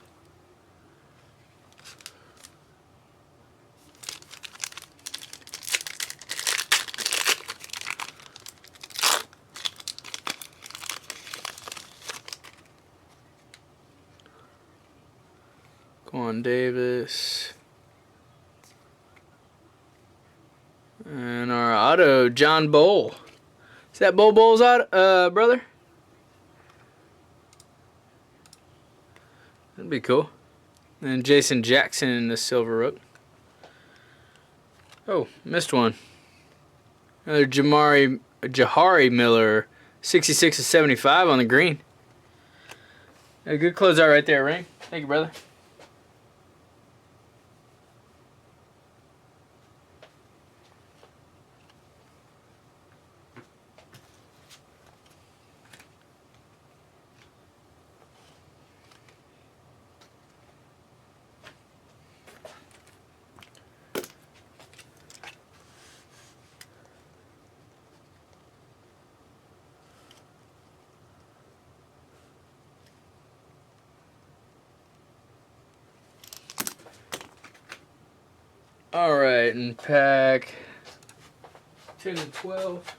Quan Davis. And our auto, John Bowl. Is that Bowl's auto, brother? That'd be cool. And Jason Jackson, the Silver Rook. Oh, missed one. Another Jahari Miller, 66 to 75 on the green. A good closeout right there, Ring. Thank you, brother. All right, and pack 10 and 12.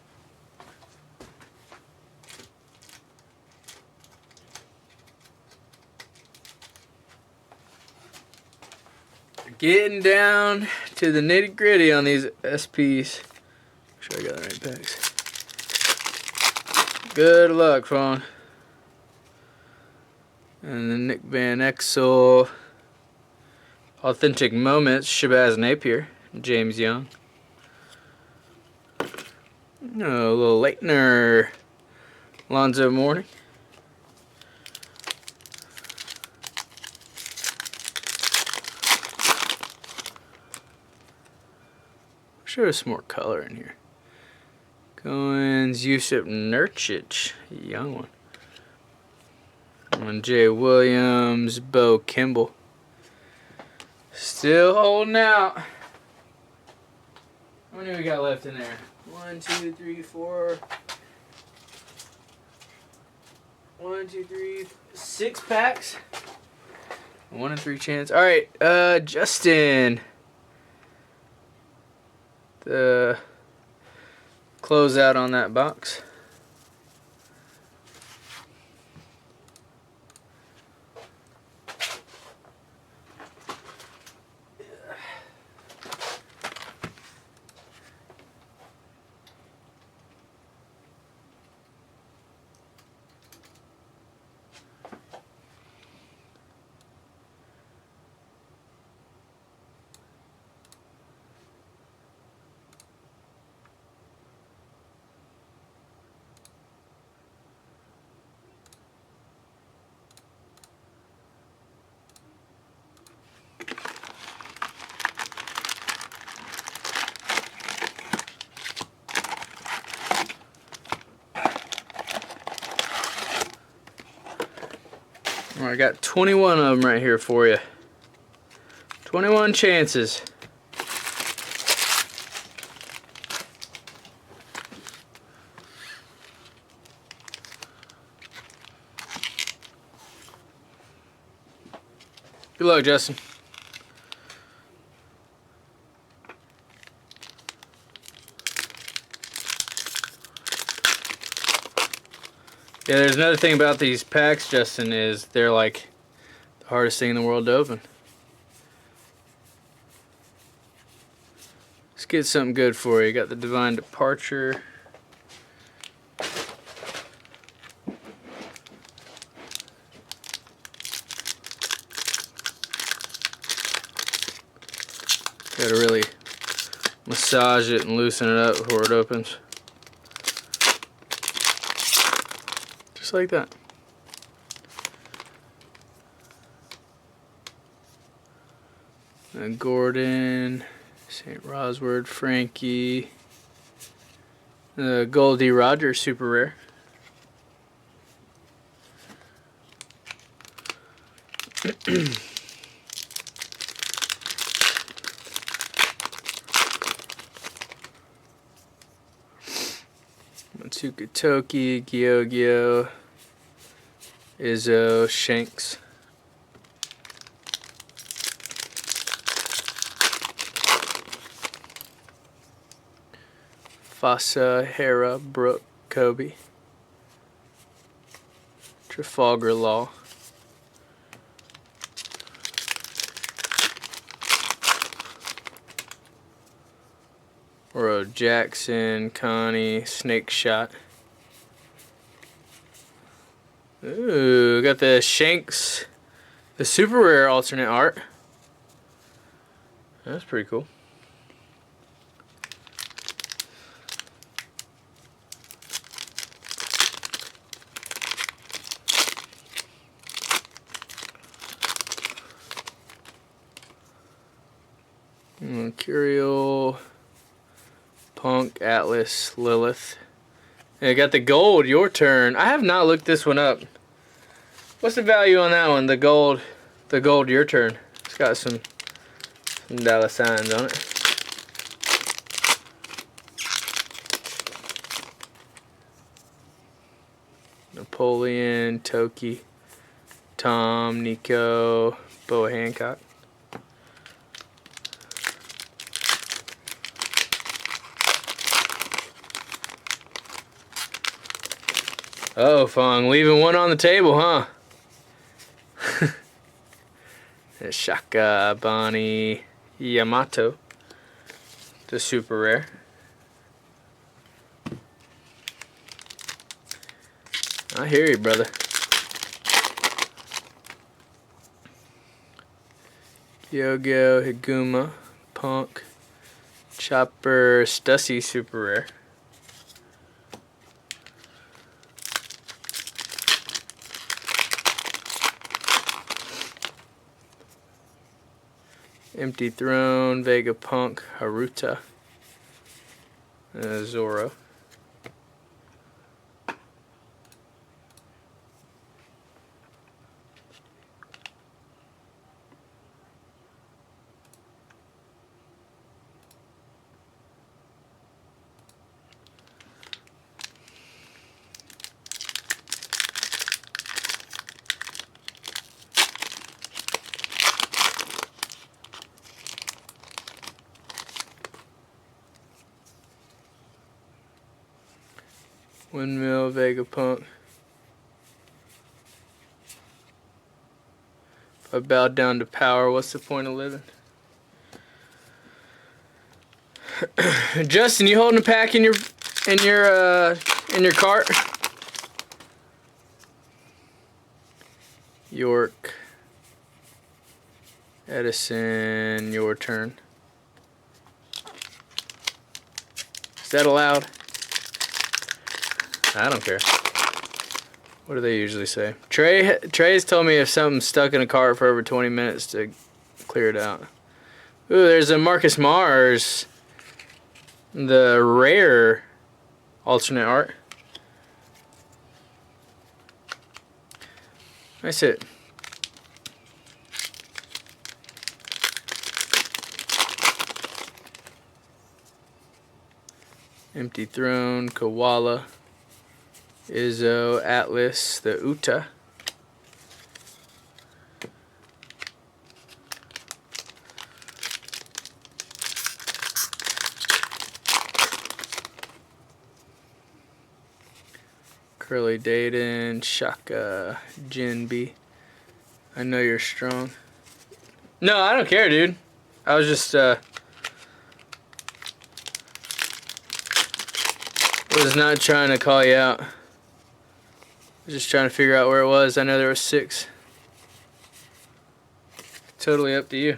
Getting down to the nitty gritty on these SPs. Make sure I got the right packs. Good luck, phone. And the Nick Van Exel. Authentic Moments, Shabazz Napier, James Young. A little Leitner, Lonzo Mourning. Sure, there's some more color in here. Goins, Yusuf Nurkic, young one. And Jay Williams, Bo Kimball. Still holding out. How many we got left in there? 1, 2, 3, 4. 1, 2, 3, 6 packs. 1 in 3 chance. All right, Justin. The closeout on that box. All right, I got 21 of them right here for you. 21 chances. Good luck, Justin. Yeah, there's another thing about these packs, Justin, is they're like the hardest thing in the world to open. Let's get something good for you. Got the Divine Departure. Gotta really massage it and loosen it up before it opens. Just like that. And Gordon, St. Rosward, Frankie, Goldie Rogers, super rare. Matsuka Toki, Gyogyo, Izzo, Shanks. Fasa, Hera, Brooke, Kobe. Trafalgar Law. Oro Jackson, Connie, Snake Shot. Ooh, got the Shanks, the super rare alternate art. That's pretty cool. Curiel, Punk, Atlas, Lilith. And I got the gold, Your Turn. I have not looked this one up. What's the value on that one? The gold, Your Turn. It's got some dollar signs on it. Napoleon, Toki, Tom, Nico, Boa Hancock. Oh, Fong, leaving one on the table, huh? Shaka, Bonnie, Yamato, the super rare. I hear you, brother. Yogo, Higuma, Punk, Chopper, Stussy, super rare. Empty Throne, Vegapunk, Haruta, Zoro. Windmill, Vegapunk. If I bow down to power, what's the point of living? Justin, you holding a pack in your cart? York, Edison, Your Turn. Is that allowed? I don't care. What do they usually say? Trey's told me if something's stuck in a cart for over 20 minutes to clear it out. Ooh, there's a Marcus Mars. The rare alternate art. That's it. Empty Throne, Koala, Izzo, Atlas, the Uta. Curly Dayton, Shaka, Jinbi. I know you're strong. No, I don't care, dude. I was just, was not trying to call you out. I was just trying to figure out where it was. I know there was 6. Totally up to you.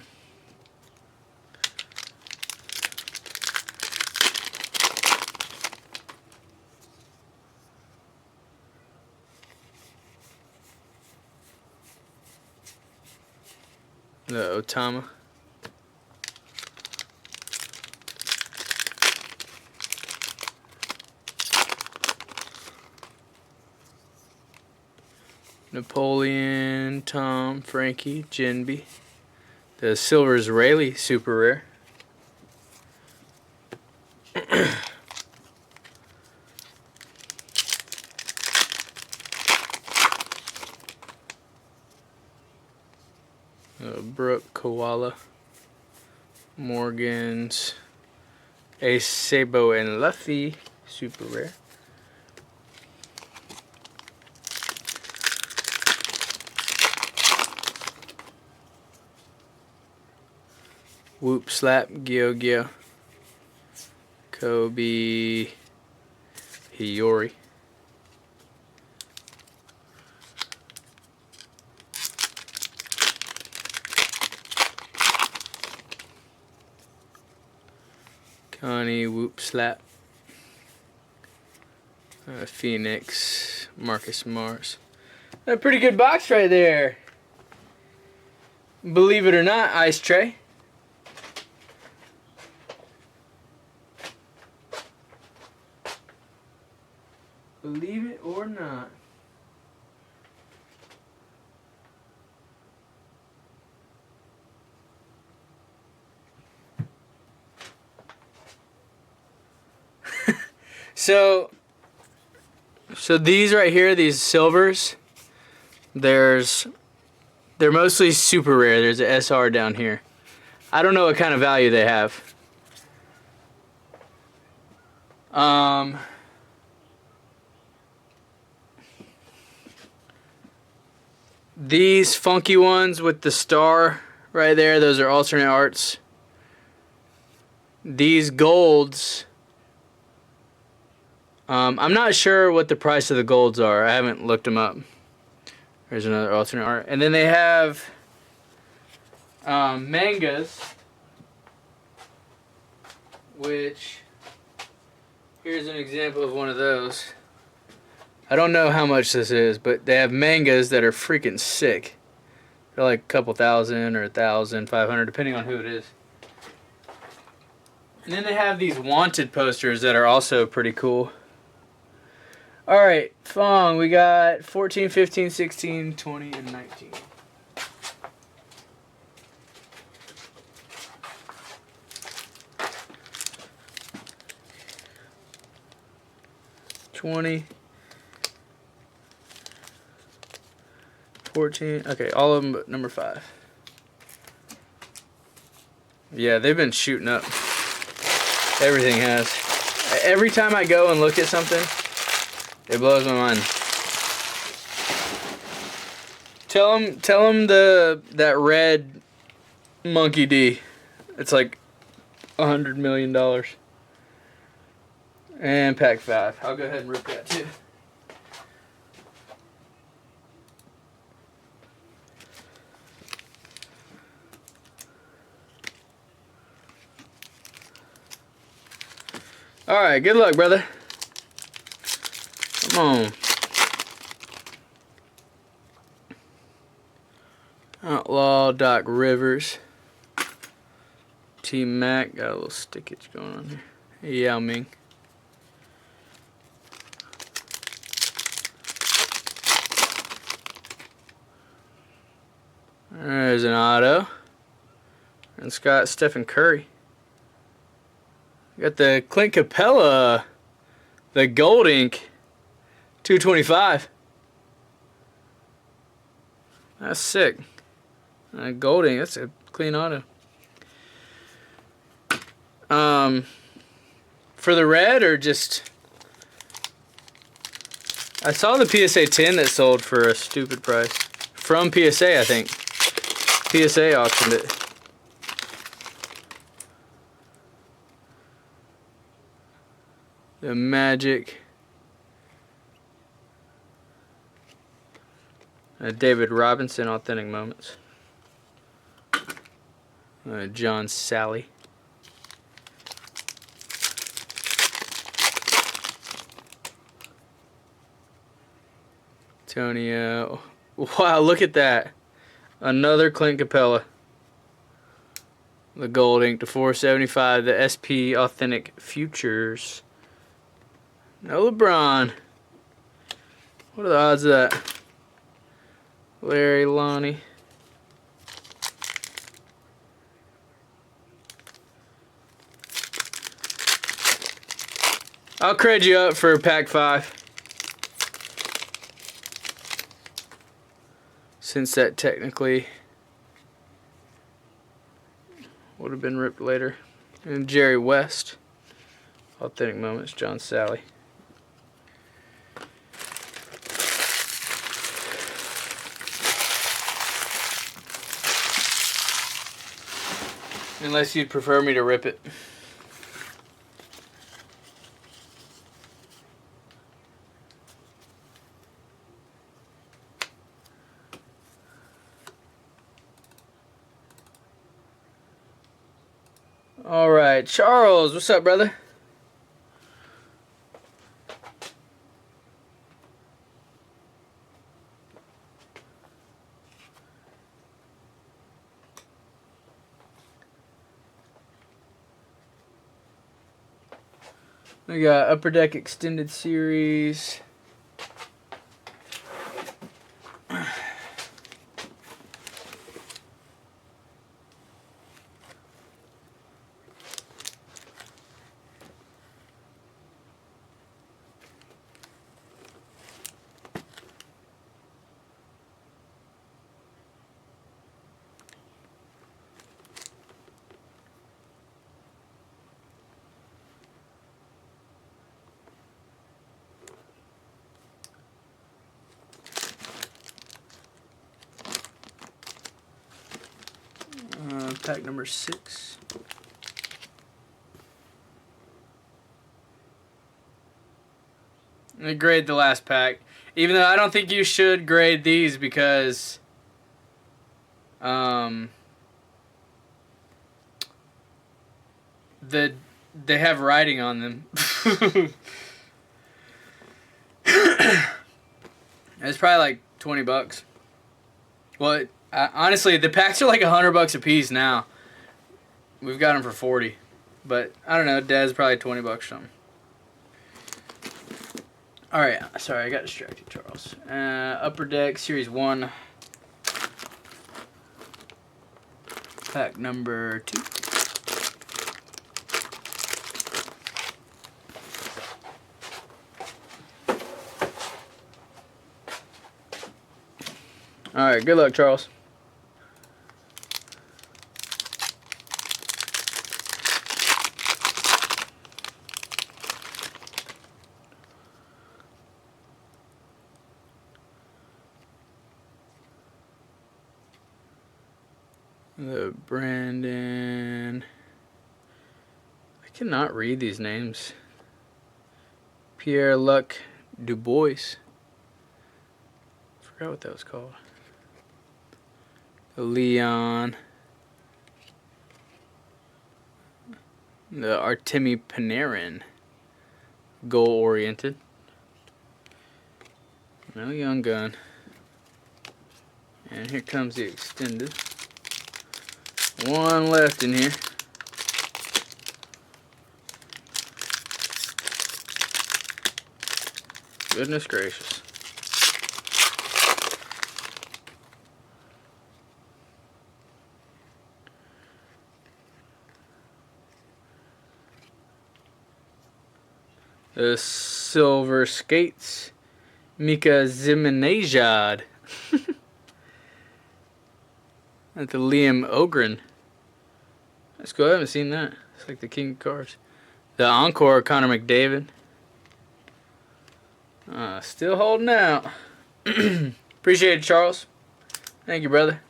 The Otama. Napoleon, Tom, Frankie, Jinbi. The Silver's Rayleigh, super rare. Brooke, Koala, Morgan's, Ace, Sabo, and Luffy, super rare. Whoop Slap, Gyo, Kobe, Hiyori. Connie, Whoop Slap, Phoenix, Marcus Mars. A pretty good box right there. Believe it or not, Ice Tray. Believe it or not. So these right here, these silvers, they're mostly super rare. There's an SR down here. I don't know what kind of value they have. These funky ones with the star right there, those are alternate arts. These golds, I'm not sure what the price of the golds are. I haven't looked them up. There's another alternate art. And then they have mangas, which, here's an example of one of those. I don't know how much this is, but they have mangas that are freaking sick. They're like a couple thousand or 1,500, depending on who it is. And then they have these wanted posters that are also pretty cool. Alright, Fong, we got 14, 15, 16, 20, and 19. $20, 14, okay, all of them but number 5. Yeah, they've been shooting up. Everything has. Every time I go and look at something, it blows my mind. Tell them that red Monkey D. It's like $100 million. And pack 5. I'll go ahead and rip that too. Alright, good luck, brother. Come on. Outlaw, Doc Rivers. T Mac, got a little stickage going on here. Yao Ming. There's an auto. And Stephen Curry. Got the Clint Capella, the Gold Ink, 225. That's sick. Gold Ink, that's a clean auto. For the red or just... I saw the PSA 10 that sold for a stupid price. From PSA, I think. PSA auctioned it. The Magic. David Robinson, Authentic Moments. John Sally. Antonio. Wow, look at that. Another Clint Capella. The Gold Ink to 475. The SP Authentic Futures. No LeBron. What are the odds of that? Larry Lonnie. I'll cred you up for pack 5. Since that technically would have been ripped later. And Jerry West. Authentic Moments, John Sally. Unless you'd prefer me to rip it. All right, Charles, what's up, brother? We got Upper Deck Extended Series. Pack number 6. I'm gonna grade the last pack, even though I don't think you should grade these because they have writing on them. It's probably like $20. Well, honestly, the packs are like $100 a piece now. We've got them for 40, but I don't know. Dad's probably $20 something. All right, sorry, I got distracted, Charles. Upper Deck Series 1, pack number 2. All right, good luck, Charles. The Brandon. I cannot read these names. Pierre-Luc Dubois. Forgot what that was called. The Leon. The Artemi Panarin. Goal-oriented. No Young Gun. And here comes the extended. One left in here. Goodness gracious. The Silver Skates. Mika Zibanejad. That's the Liam Ogren. Let's go. I haven't seen that. It's like the king of cards. The Encore, Connor McDavid. Still holding out. Appreciate it, Charles. Thank you, brother.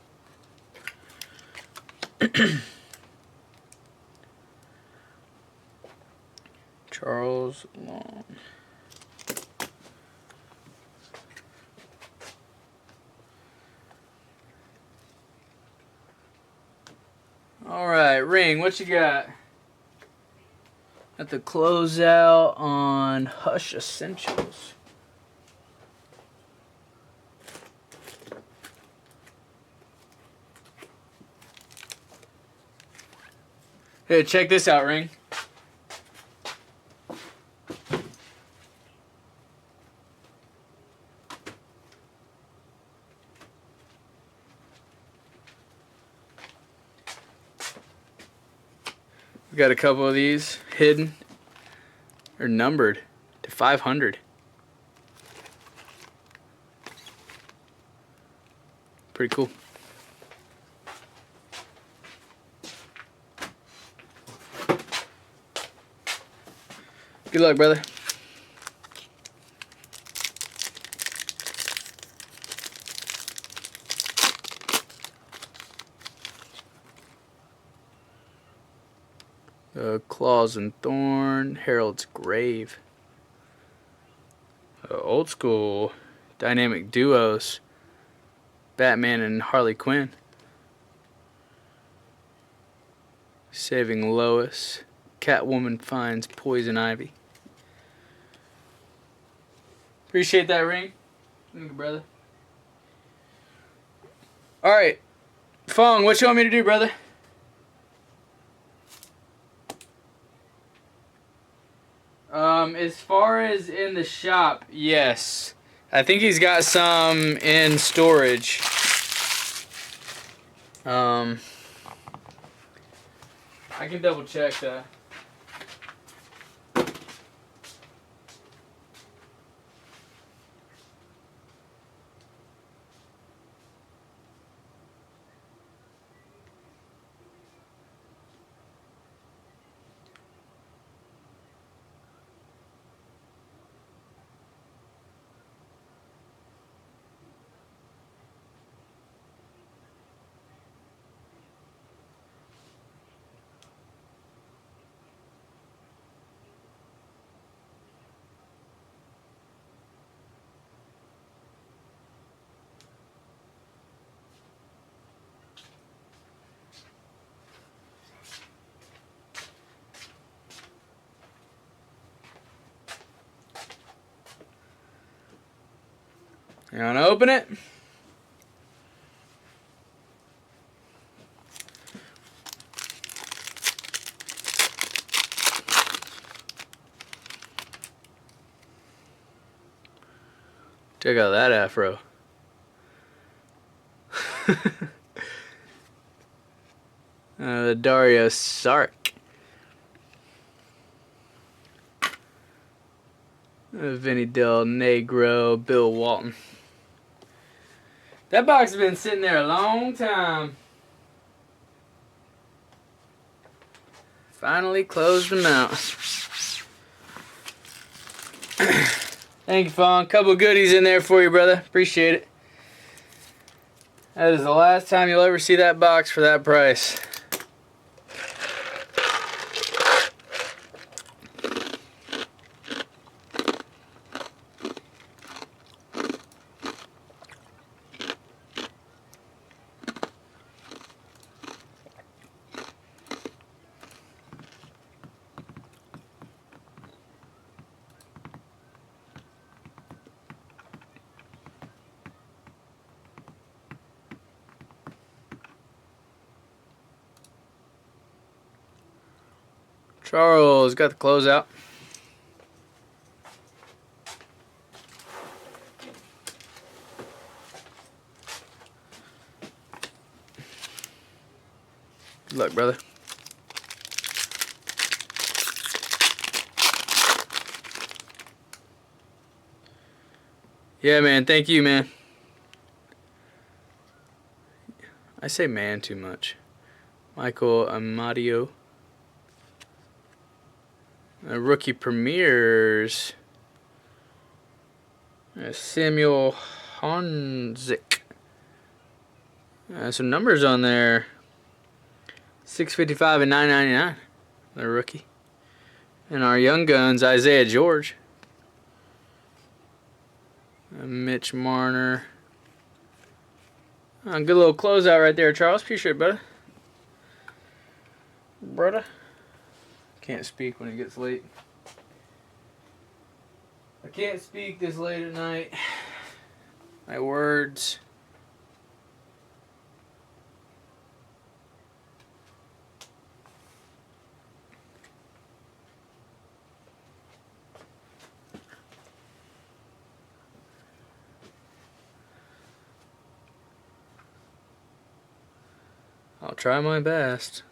Charles Long. All right, Ring, what you got? Got the closeout on Hush Essentials. Hey, check this out, Ring. We got a couple of these hidden or numbered to 500. Pretty cool. Good luck, brother. Claws and Thorn, Harold's Grave. Old school dynamic duos, Batman and Harley Quinn. Saving Lois, Catwoman finds Poison Ivy. Appreciate that, Ring. Thank you, brother. Alright. Fong, what you want me to do, brother? As far as in the shop, yes. I think he's got some in storage. I can double check that. You want to open it? Check out that afro. Dario Sark. Vinny Del Negro, Bill Walton. That box has been sitting there a long time. Finally closed them out. Thank you, Fawn. Couple of goodies in there for you, brother. Appreciate it. That is the last time you'll ever see that box for that price. Charles got the closeout. Good luck, brother. Yeah, man. Thank you, man. I say man too much. Michael Amadio. Rookie premieres. Samuel Honzik. Some numbers on there. 655 and 999. The rookie. And our young guns, Isaiah George. Mitch Marner. Good little closeout right there, Charles. Appreciate it, brother. Brother. Can't speak when it gets late. I can't speak this late at night. My words. I'll try my best.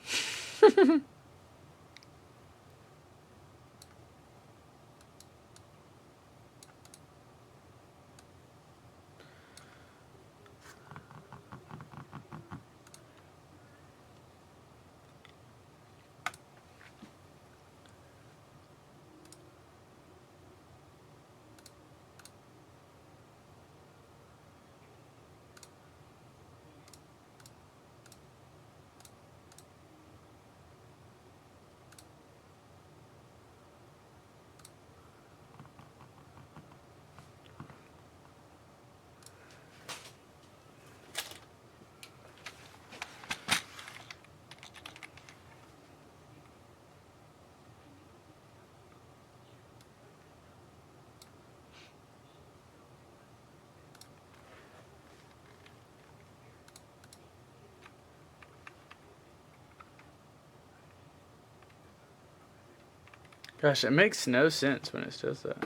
Gosh, it makes no sense when it does that.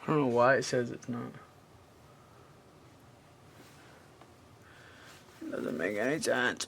I don't know why it says it's not. Doesn't make any sense.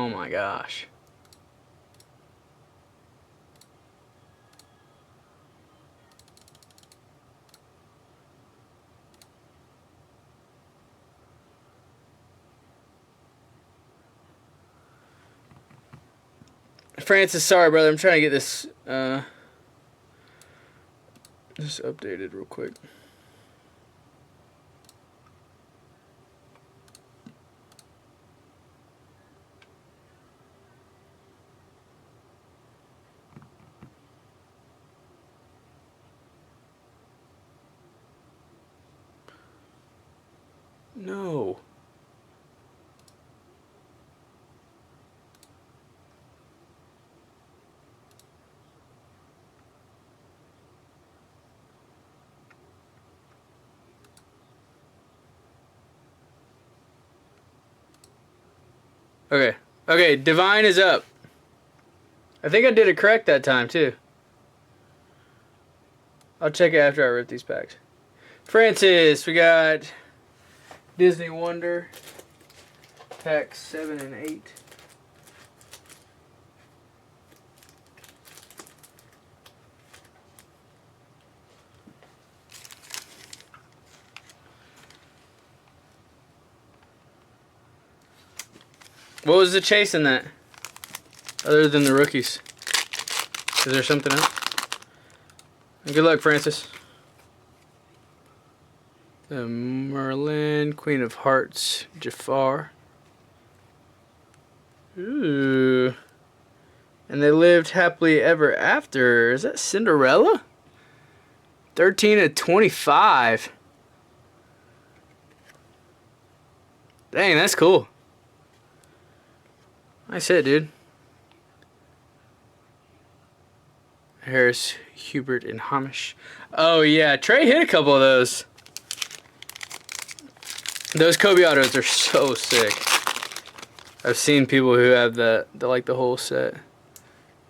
Oh my gosh. Francis, sorry, brother. I'm trying to get this this updated real quick. No. Okay. Okay, Divine is up. I think I did it correct that time, too. I'll check it after I rip these packs. Francis, we got Disney Wonder, packs 7 and 8. What was the chase in that? Other than the rookies. Is there something else? Good luck, Francis. The Merlin, Queen of Hearts, Jafar. Ooh. And they lived happily ever after. Is that Cinderella? 13 of 25. Dang, that's cool. Nice hit, dude. Harris, Hubert, and Hamish. Oh, yeah. Trey hit a couple of those. Those Kobe autos are so sick. I've seen people who have the whole set.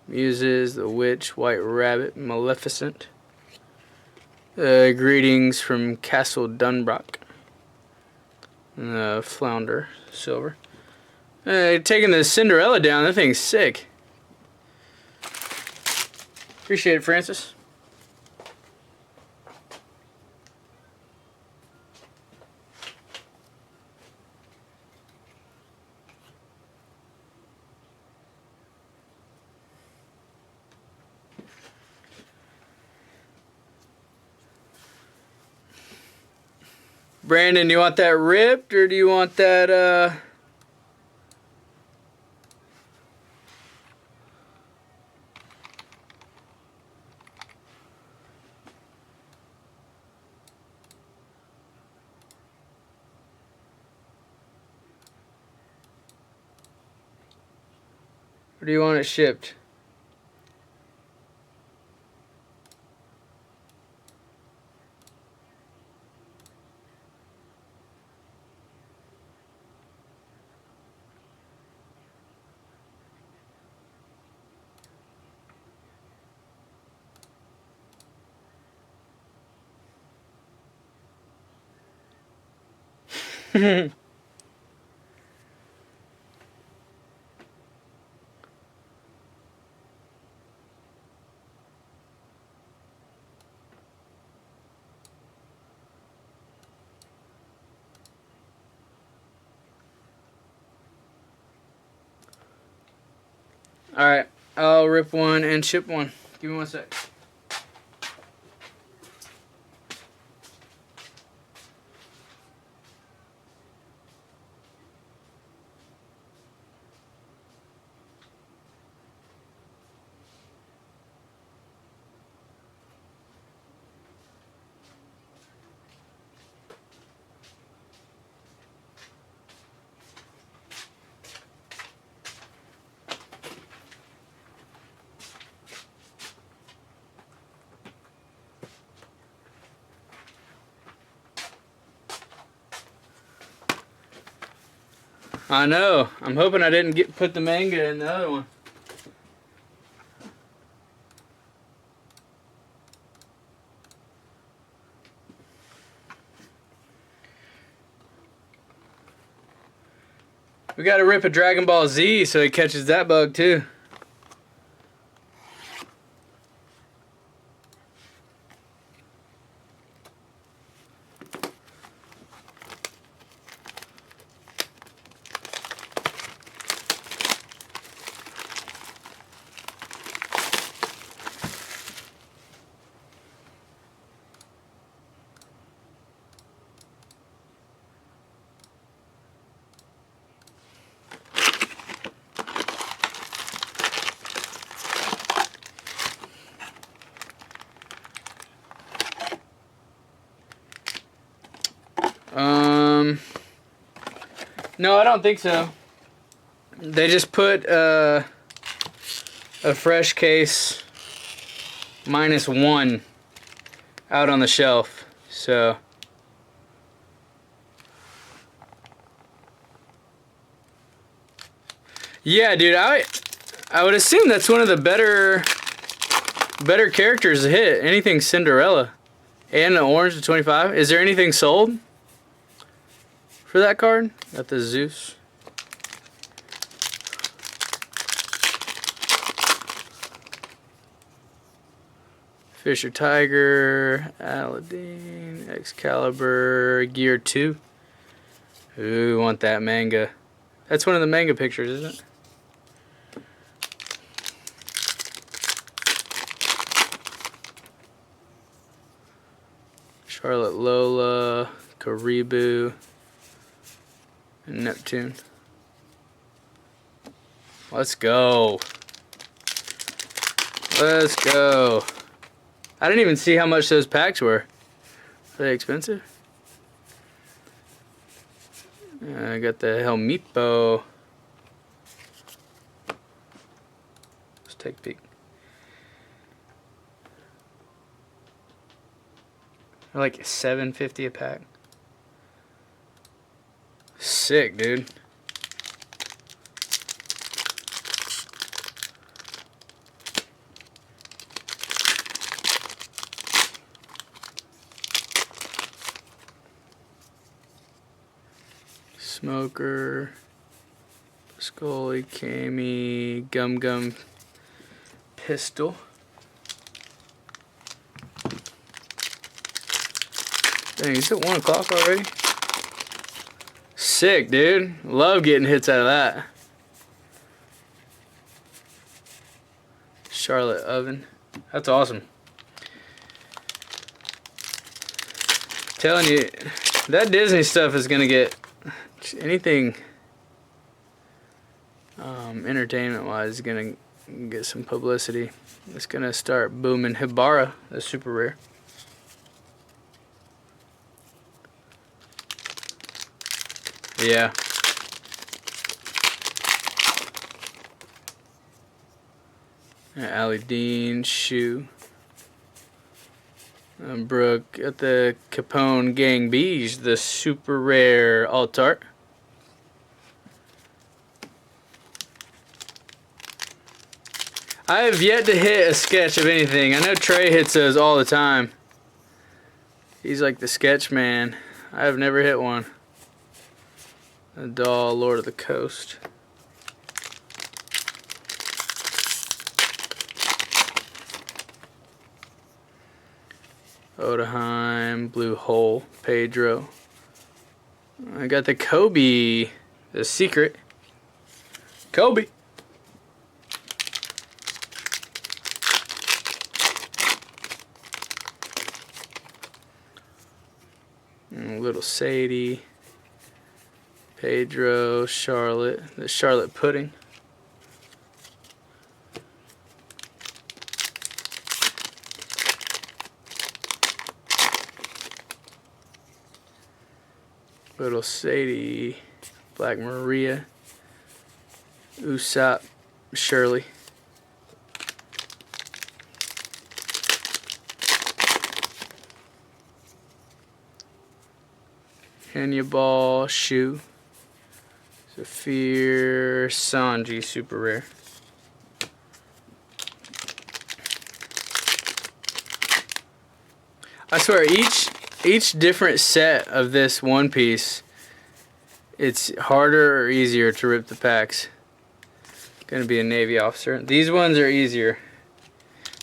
Muses, the Witch, White Rabbit, Maleficent. Greetings from Castle Dunbrock. And the Flounder, silver. Taking the Cinderella down, that thing's sick. Appreciate it, Francis. Brandon, do you want that ripped or do you want that or do you want it shipped? Alright, I'll rip one and ship one. Give me 1 sec. I know. I'm hoping I didn't put the manga in the other one. We gotta rip a Dragon Ball Z so he catches that bug too. No, I don't think so. They just put a fresh case -1 out on the shelf. So yeah, dude, I would assume that's one of the better characters to hit. Anything Cinderella and the orange to 25. Is there anything sold for that card? Got the Zeus. Fisher Tiger, Aladdin, Excalibur, Gear 2. Ooh, want that manga. That's one of the manga pictures, isn't it? Charlotte Lola, Karibu, and Neptune. Let's go. Let's go. I didn't even see how much those packs were. Are they expensive? I got the Helmipo. Let's take a peek. They're like $7.50 a pack. Sick, dude. Smoker, Scully, Cammy, Gum Gum, Pistol. Dang, it's at 1 o'clock already? Sick, dude. Love getting hits out of that. Charlotte Oven. That's awesome. Telling you, that Disney stuff is gonna get anything entertainment wise is gonna get some publicity. It's gonna start booming. Hibara, that's super rare. Yeah. Ali Dean, Shoe. Brooke at the Capone Gang Bees, the super rare alt art. I have yet to hit a sketch of anything. I know Trey hits those all the time. He's like the sketch man. I have never hit one. A doll, Lord of the Coast. Odaheim, Blue Hole, Pedro. I got the Kobe, the secret. Kobe. Little Sadie, Pedro, Charlotte, the Charlotte Pudding. Little Sadie, Black Maria, Usopp, Shirley. Hannibal, Shu, Zephyr, Sanji, super rare. I swear each different set of this One Piece it's harder or easier to rip the packs. Gonna be a Navy officer. These ones are easier.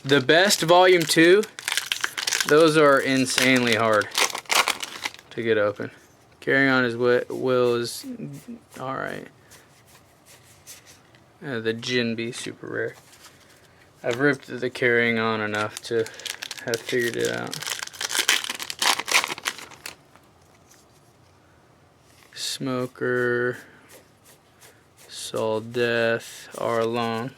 The best volume 2, those are insanely hard to get open. Carrying on his will is alright. The Jinbi, super rare. I've ripped the Carrying On enough to have figured it out. Smoker, Soul Death, R Long.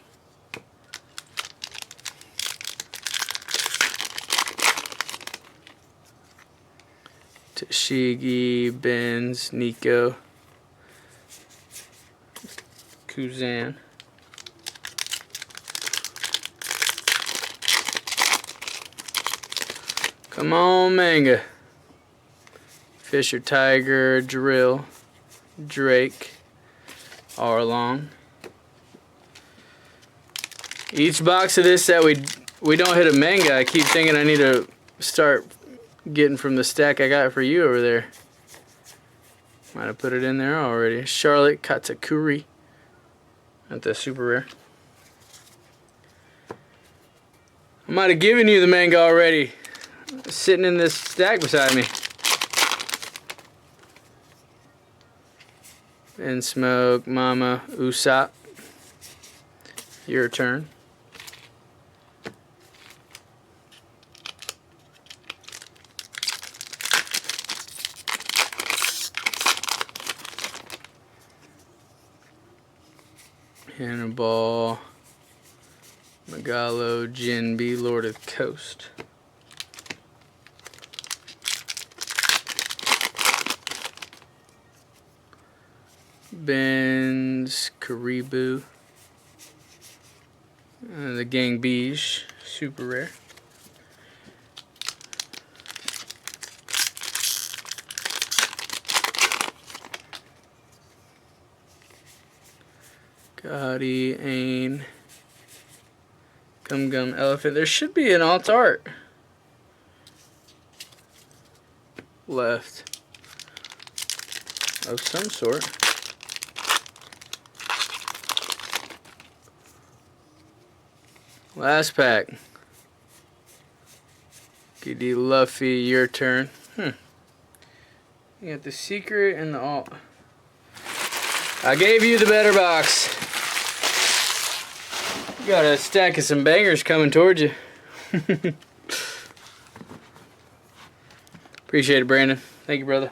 Tashigi, Benz, Nico, Kuzan. Come on, manga. Fisher Tiger, Drill, Drake, R Long. Each box of this that we don't hit a manga, I keep thinking I need to start getting from the stack I got for you over there. Might have put it in there already. Charlotte Katakuri. That's the super rare. I might have given you the manga already. Sitting in this stack beside me. And Smoke, Mama, Usopp. Your turn. Hannibal, Megalo, Jinbi, Lord of the Coast. Benz, Karibu. The Gang Beige, super rare. Gotti, Ain, Gum Gum Elephant. There should be an alt art left of some sort. Last pack. GD Luffy, your turn. You got the secret and the alt. I gave you the better box. You got a stack of some bangers coming towards you. Appreciate it, Brandon. Thank you, brother.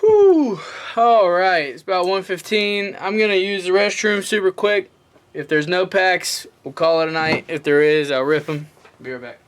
Whew. Alright, it's about 1:15. I'm going to use the restroom super quick. If there's no packs, we'll call it a night. If there is, I'll rip them. Be right back.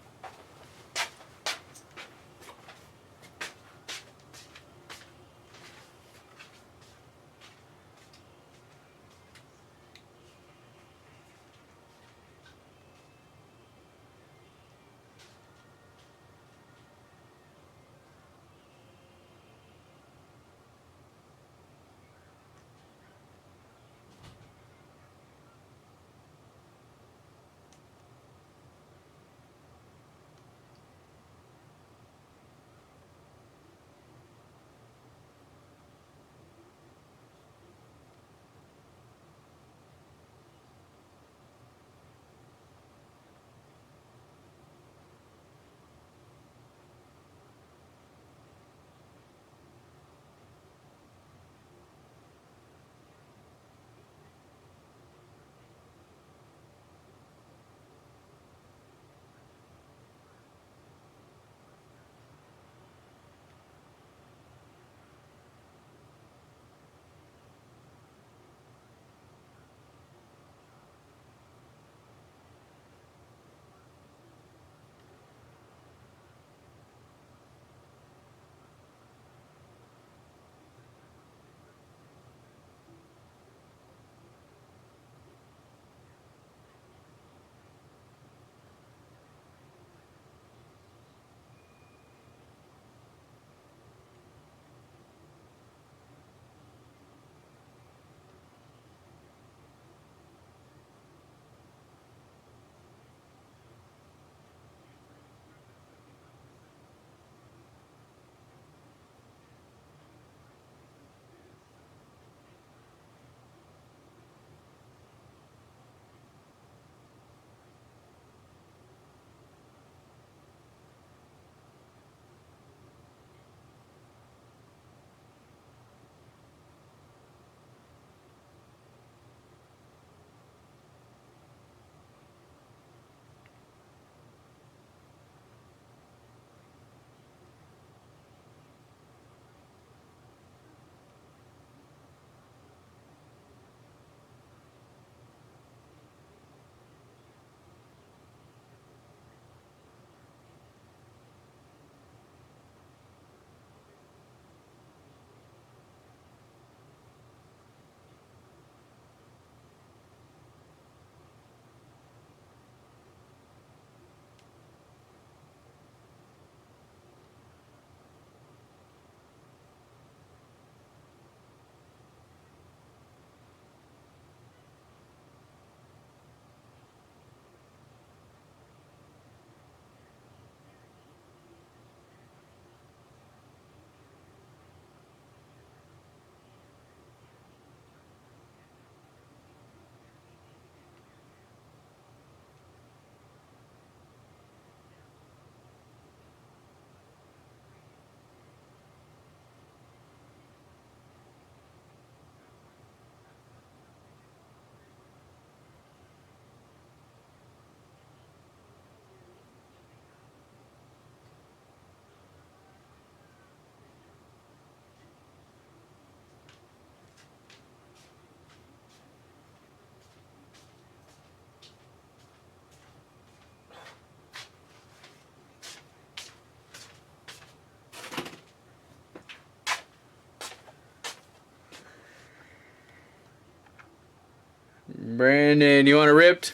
Brandon, you want a ripped?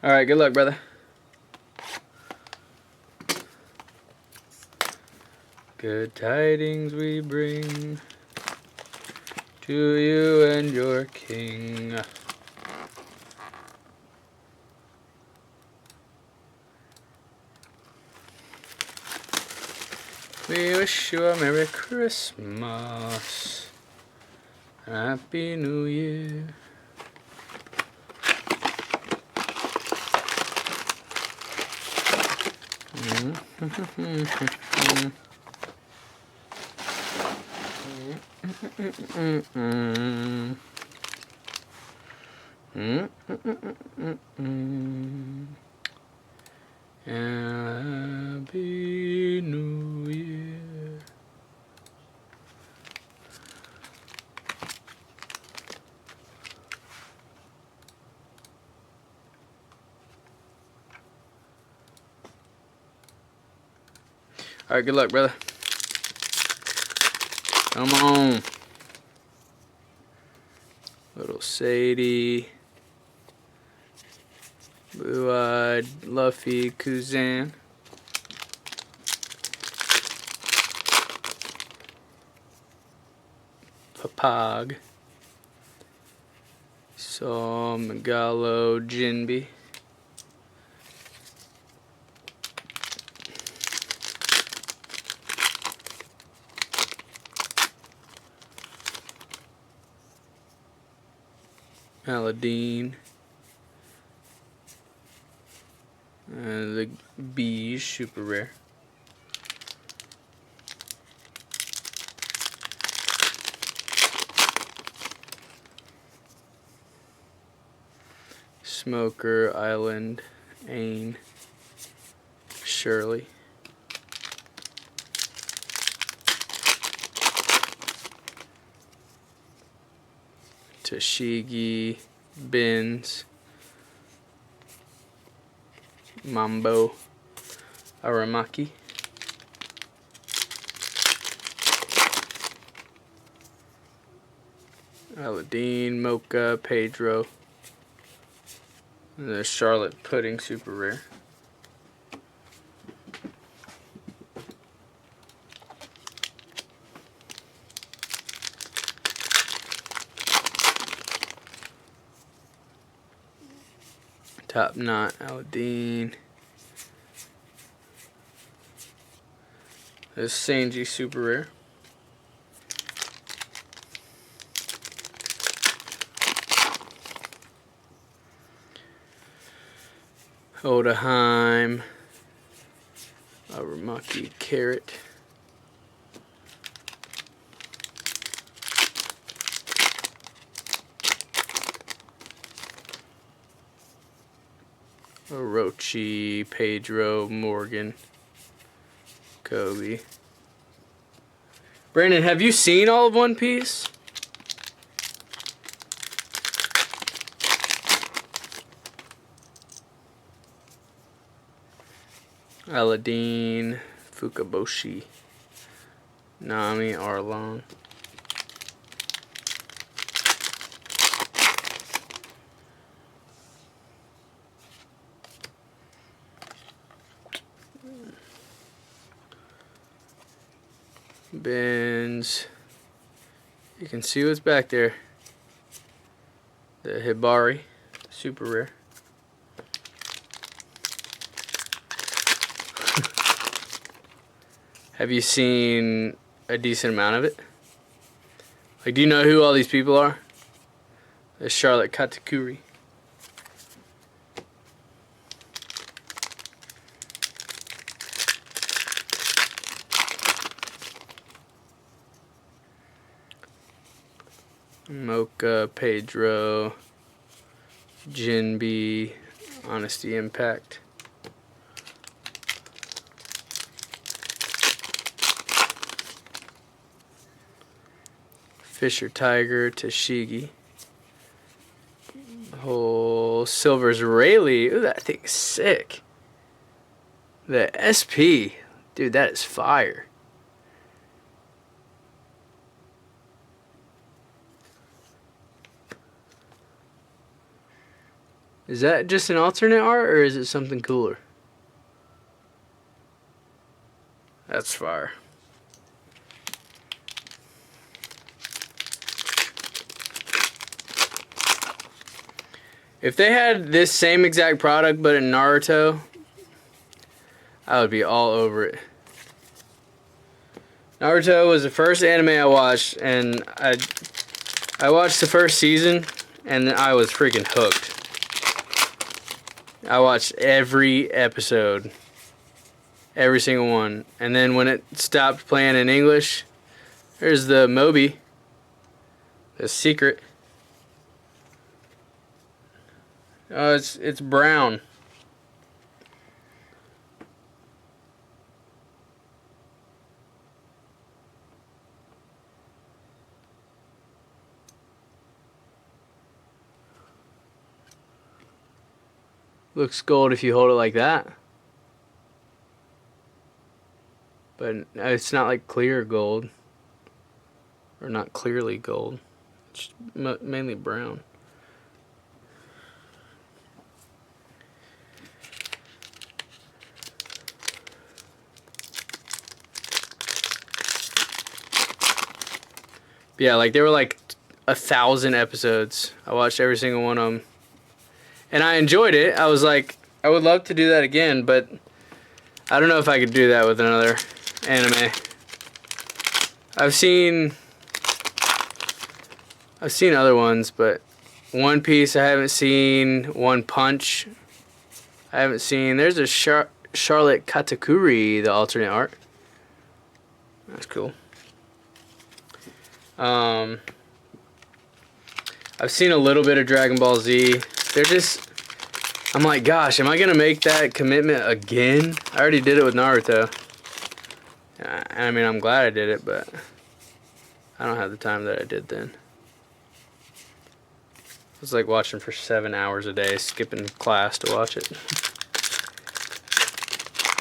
All right, good luck, brother. Good tidings we bring to you and your king. We wish you a Merry Christmas, Happy New Year. Happy New Year. All right, good luck, brother. Come on. Little Sadie. Blue-eyed Luffy Kuzan. Papag. Saw Megalo Jinbi. Aladdin. The Bees, super rare. Smoker Island, Ain, Shirley. Tashigi, Bins, Mambo, Aramaki. Aladdin, Mocha, Pedro. And the Charlotte Pudding, super rare. Top Knot, Aladdin. This Sanji, super rare. Odaheim, Aramaki, Carrot. Orochi, Pedro, Morgan, Kobe. Brandon, have you seen all of One Piece? Aladdin, Fukaboshi, Nami, Arlong. Bins. You can see what's back there. The Hibari, super rare. Have you seen a decent amount of it? Like, do you know who all these people are? There's Charlotte Katakuri. Mocha, Pedro, Jinbi, Honesty Impact. Fisher Tiger, Tashigi. Whole Silver's Rayleigh. Ooh, that thing's sick. The SP. Dude, that is fire. Is that just an alternate art, or is it something cooler? That's fire. If they had this same exact product but in Naruto, I would be all over it. Naruto was the first anime I watched, and I watched the first season, and I was freaking hooked. I watched every episode, every single one, and then when it stopped playing in English, there's the Moby, the secret. Oh, it's brown. Looks gold if you hold it like that. But it's not like clear gold. Or not clearly gold. It's mainly brown. Yeah, like there were like 1,000 episodes. I watched every single one of them. And I enjoyed it. I was like, I would love to do that again, but I don't know if I could do that with another anime. I've seen other ones, but One Piece I haven't seen. One Punch I haven't seen. There's a Charlotte Katakuri, the alternate art. That's cool. I've seen a little bit of Dragon Ball Z. They're just, I'm like, gosh, am I gonna make that commitment again? I already did it with Naruto. I mean, I'm glad I did it, but I don't have the time that I did then. It was like watching for 7 hours a day, skipping class to watch it.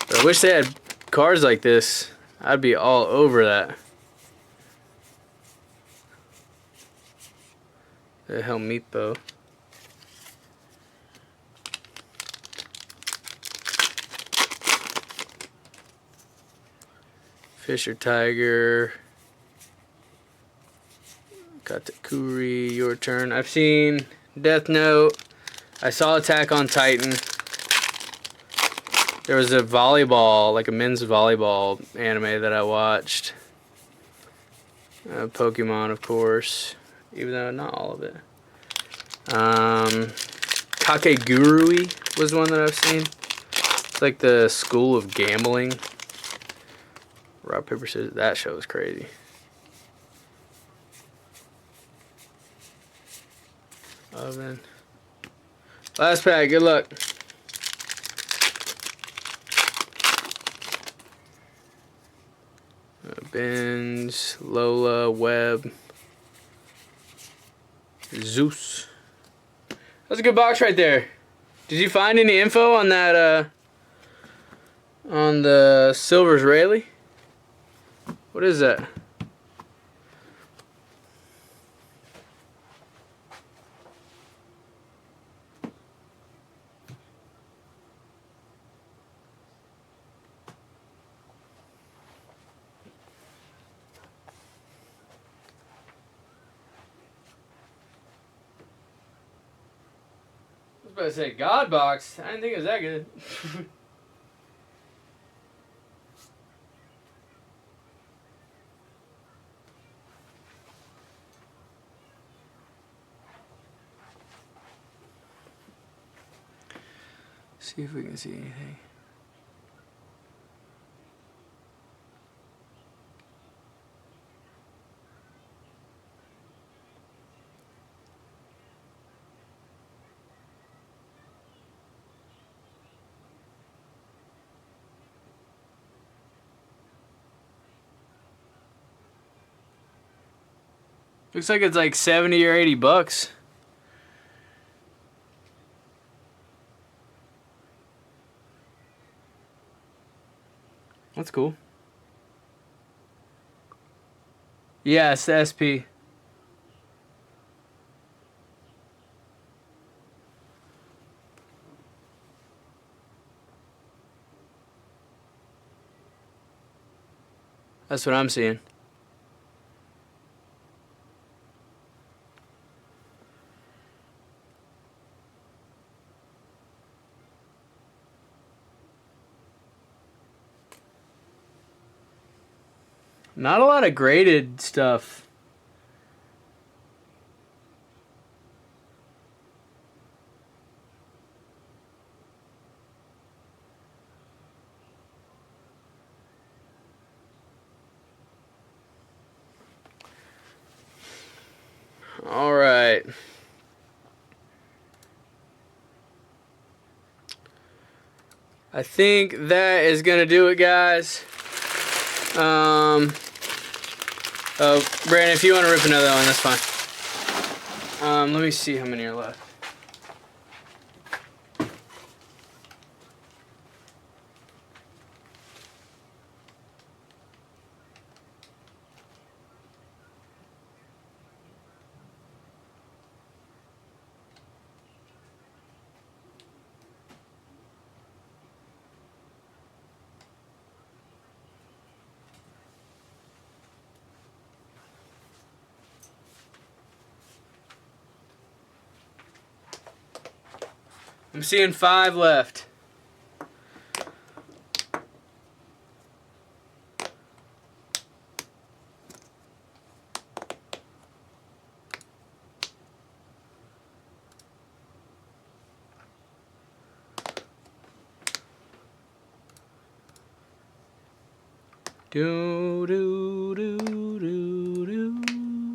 But I wish they had cards like this. I'd be all over that. The Helmeppo. Fisher Tiger. Katakuri, your turn. I've seen Death Note. I saw Attack on Titan. There was a volleyball, like a men's volleyball anime that I watched. Pokemon, of course. Even though not all of it. Kakegurui was one that I've seen. It's like the school of gambling. Rock, paper, scissors. That show was crazy. Oven. Last pack. Good luck. Benz, Lola, Webb, Zeus. That's a good box right there. Did you find any info on that, on the Silver's Rayleigh? What is that? about to say God box. I didn't think it was that good. See if we can see anything. Looks like it's like 70 or 80 bucks. That's cool. Yeah, it's the SP. That's what I'm seeing. Not a lot of graded stuff. All right. I think that is going to do it, guys. Oh, Brandon, if you want to rip another one, that's fine. Let me see how many are left. I'm seeing 5 left. Do do do do do do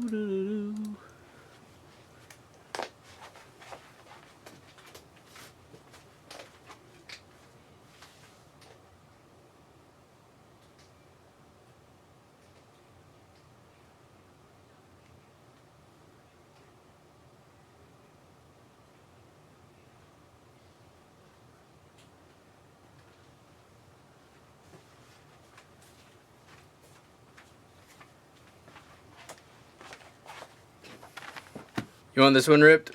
do. You want this one ripped?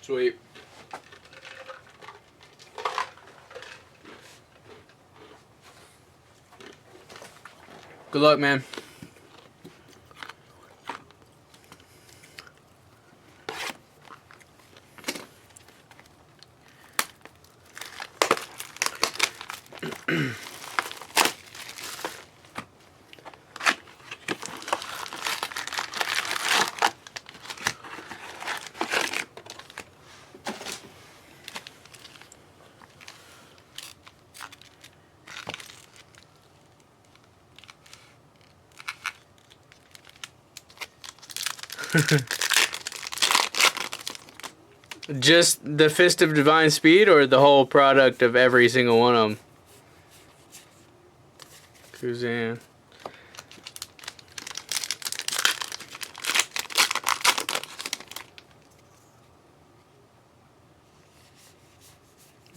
Sweet. Good luck, man. Just the Fist of Divine Speed, or the whole product of every single one of them? Kuzan.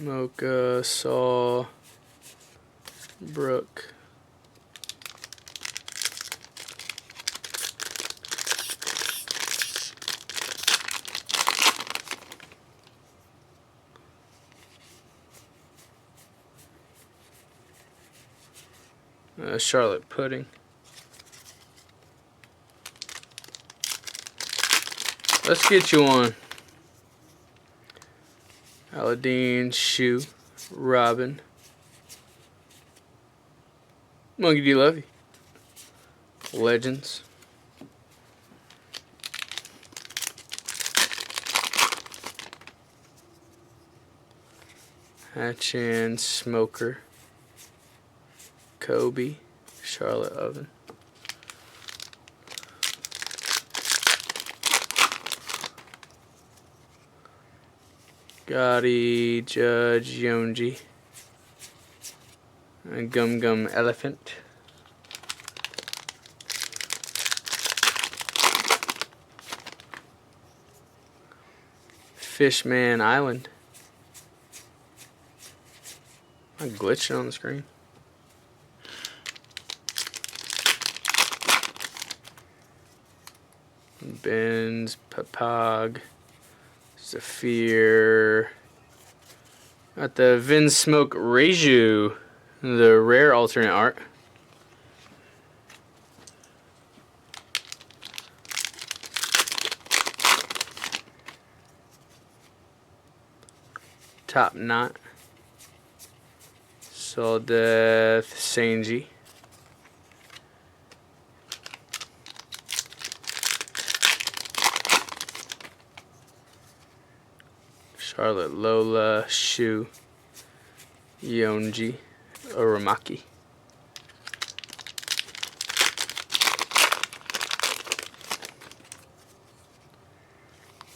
Mocha, Saw, Brook. Charlotte Pudding. Let's get you on. Aladdin, Shoe, Robin, Monkey D. Lovey, Legends, Hatchin, Smoker, Kobe, Charlotte Oven, Gotti, Judge, Yonji, and Gum Gum Elephant. Fishman Island. I'm glitching on the screen. Benz, Papag, Zephyr. Got the Vinsmoke Reiju, the rare alternate art. Top Knot, Soul Death, Sanji. Charlotte Lola, Shu, Yonji, Uramaki.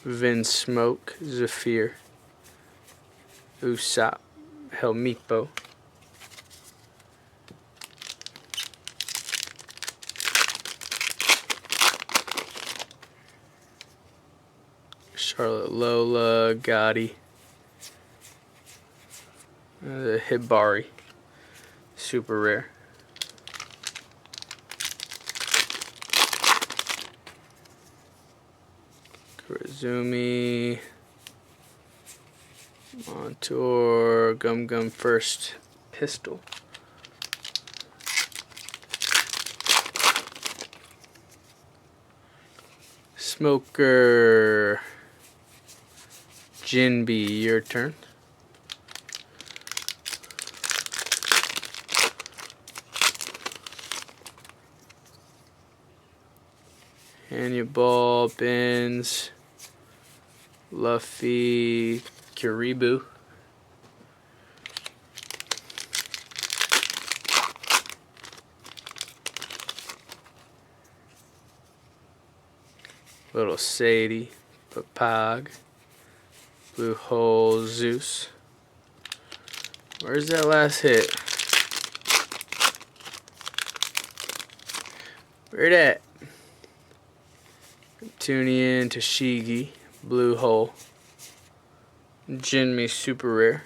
Vinsmoke, Zephyr, Usopp, Helmipo. Charlotte Lola, Gotti, the Hibari, super rare. Kurazumi, Montour, Gum Gum First Pistol. Smoker, Jinbe, your turn. Hannibal, Benz, Luffy, Kiribu. Little Sadie, Papag, Blue Hole, Zeus. Where's that last hit? Where'd at? Tunian, Tashigi, Blue Hole, Jinme super rare.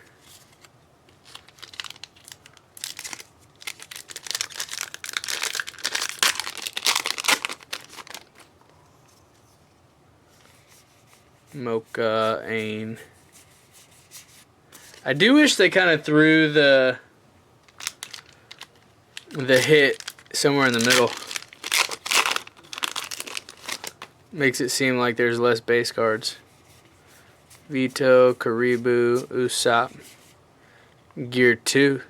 Mocha, Ain. I do wish they kind of threw the hit somewhere in the middle. Makes it seem like there's less base cards. Vito, Karibu, Usopp, Gear 2.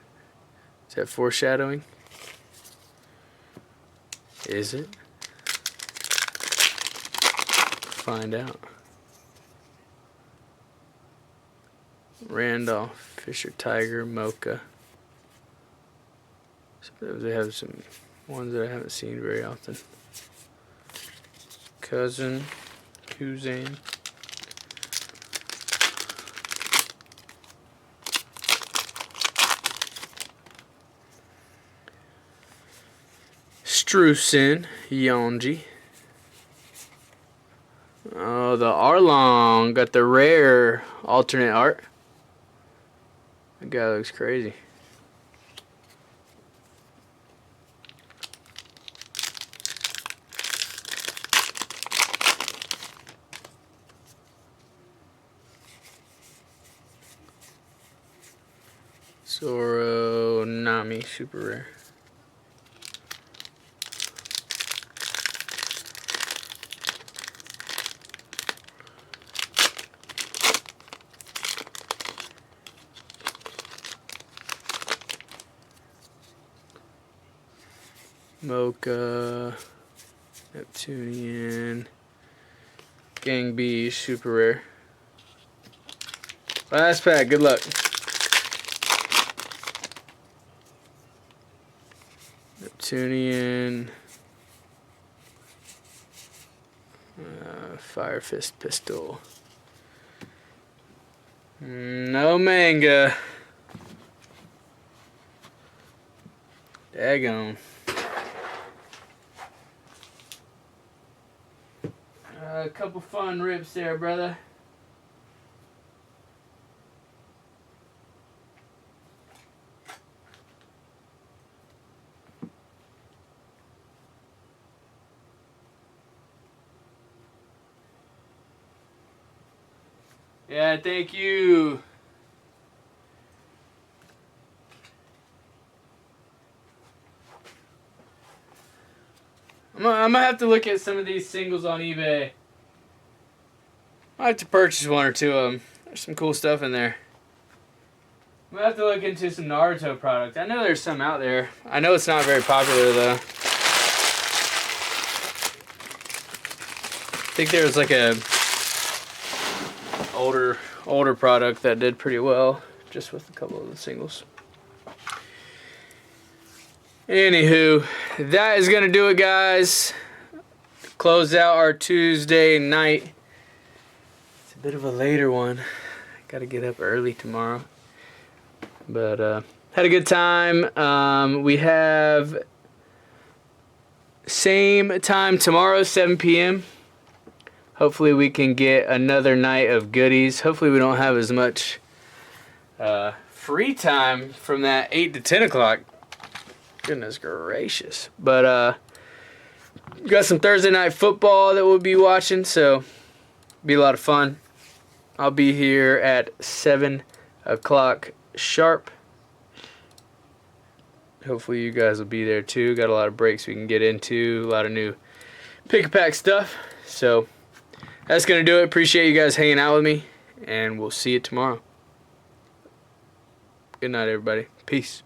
Is that foreshadowing? Is it? Find out. Randolph, Fisher Tiger, Mocha. They have some ones that I haven't seen very often. Cousin, Kuzan. Strusin, Yonji. Oh, the Arlong got the rare alternate art. That guy looks crazy. Zoro Nami, super rare. Mocha, Neptunian, Gang B, super rare. Last pack, good luck. Neptunian, Fire Fist Pistol. No manga. Daggone. A couple fun rips there, brother. Yeah, thank you. I'm gonna have to look at some of these singles on eBay. I have to purchase one or two of them. There's some cool stuff in there. I'm gonna have to look into some Naruto product. I know there's some out there. I know it's not very popular though. I think there was like a older product that did pretty well, just with a couple of the singles. Anywho, that is gonna do it, guys. Close out our Tuesday night. It's a bit of a later one. Gotta get up early tomorrow. But had a good time. We have same time tomorrow, 7 p.m. Hopefully we can get another night of goodies. Hopefully we don't have as much free time from that 8 to 10 o'clock. Goodness gracious. But we got some Thursday night football that we'll be watching, so be a lot of fun. I'll be here at 7 o'clock sharp. Hopefully you guys will be there too. Got a lot of breaks we can get into, a lot of new pick-a-pack stuff. So that's going to do it. Appreciate you guys hanging out with me, and we'll see you tomorrow. Good night, everybody. Peace.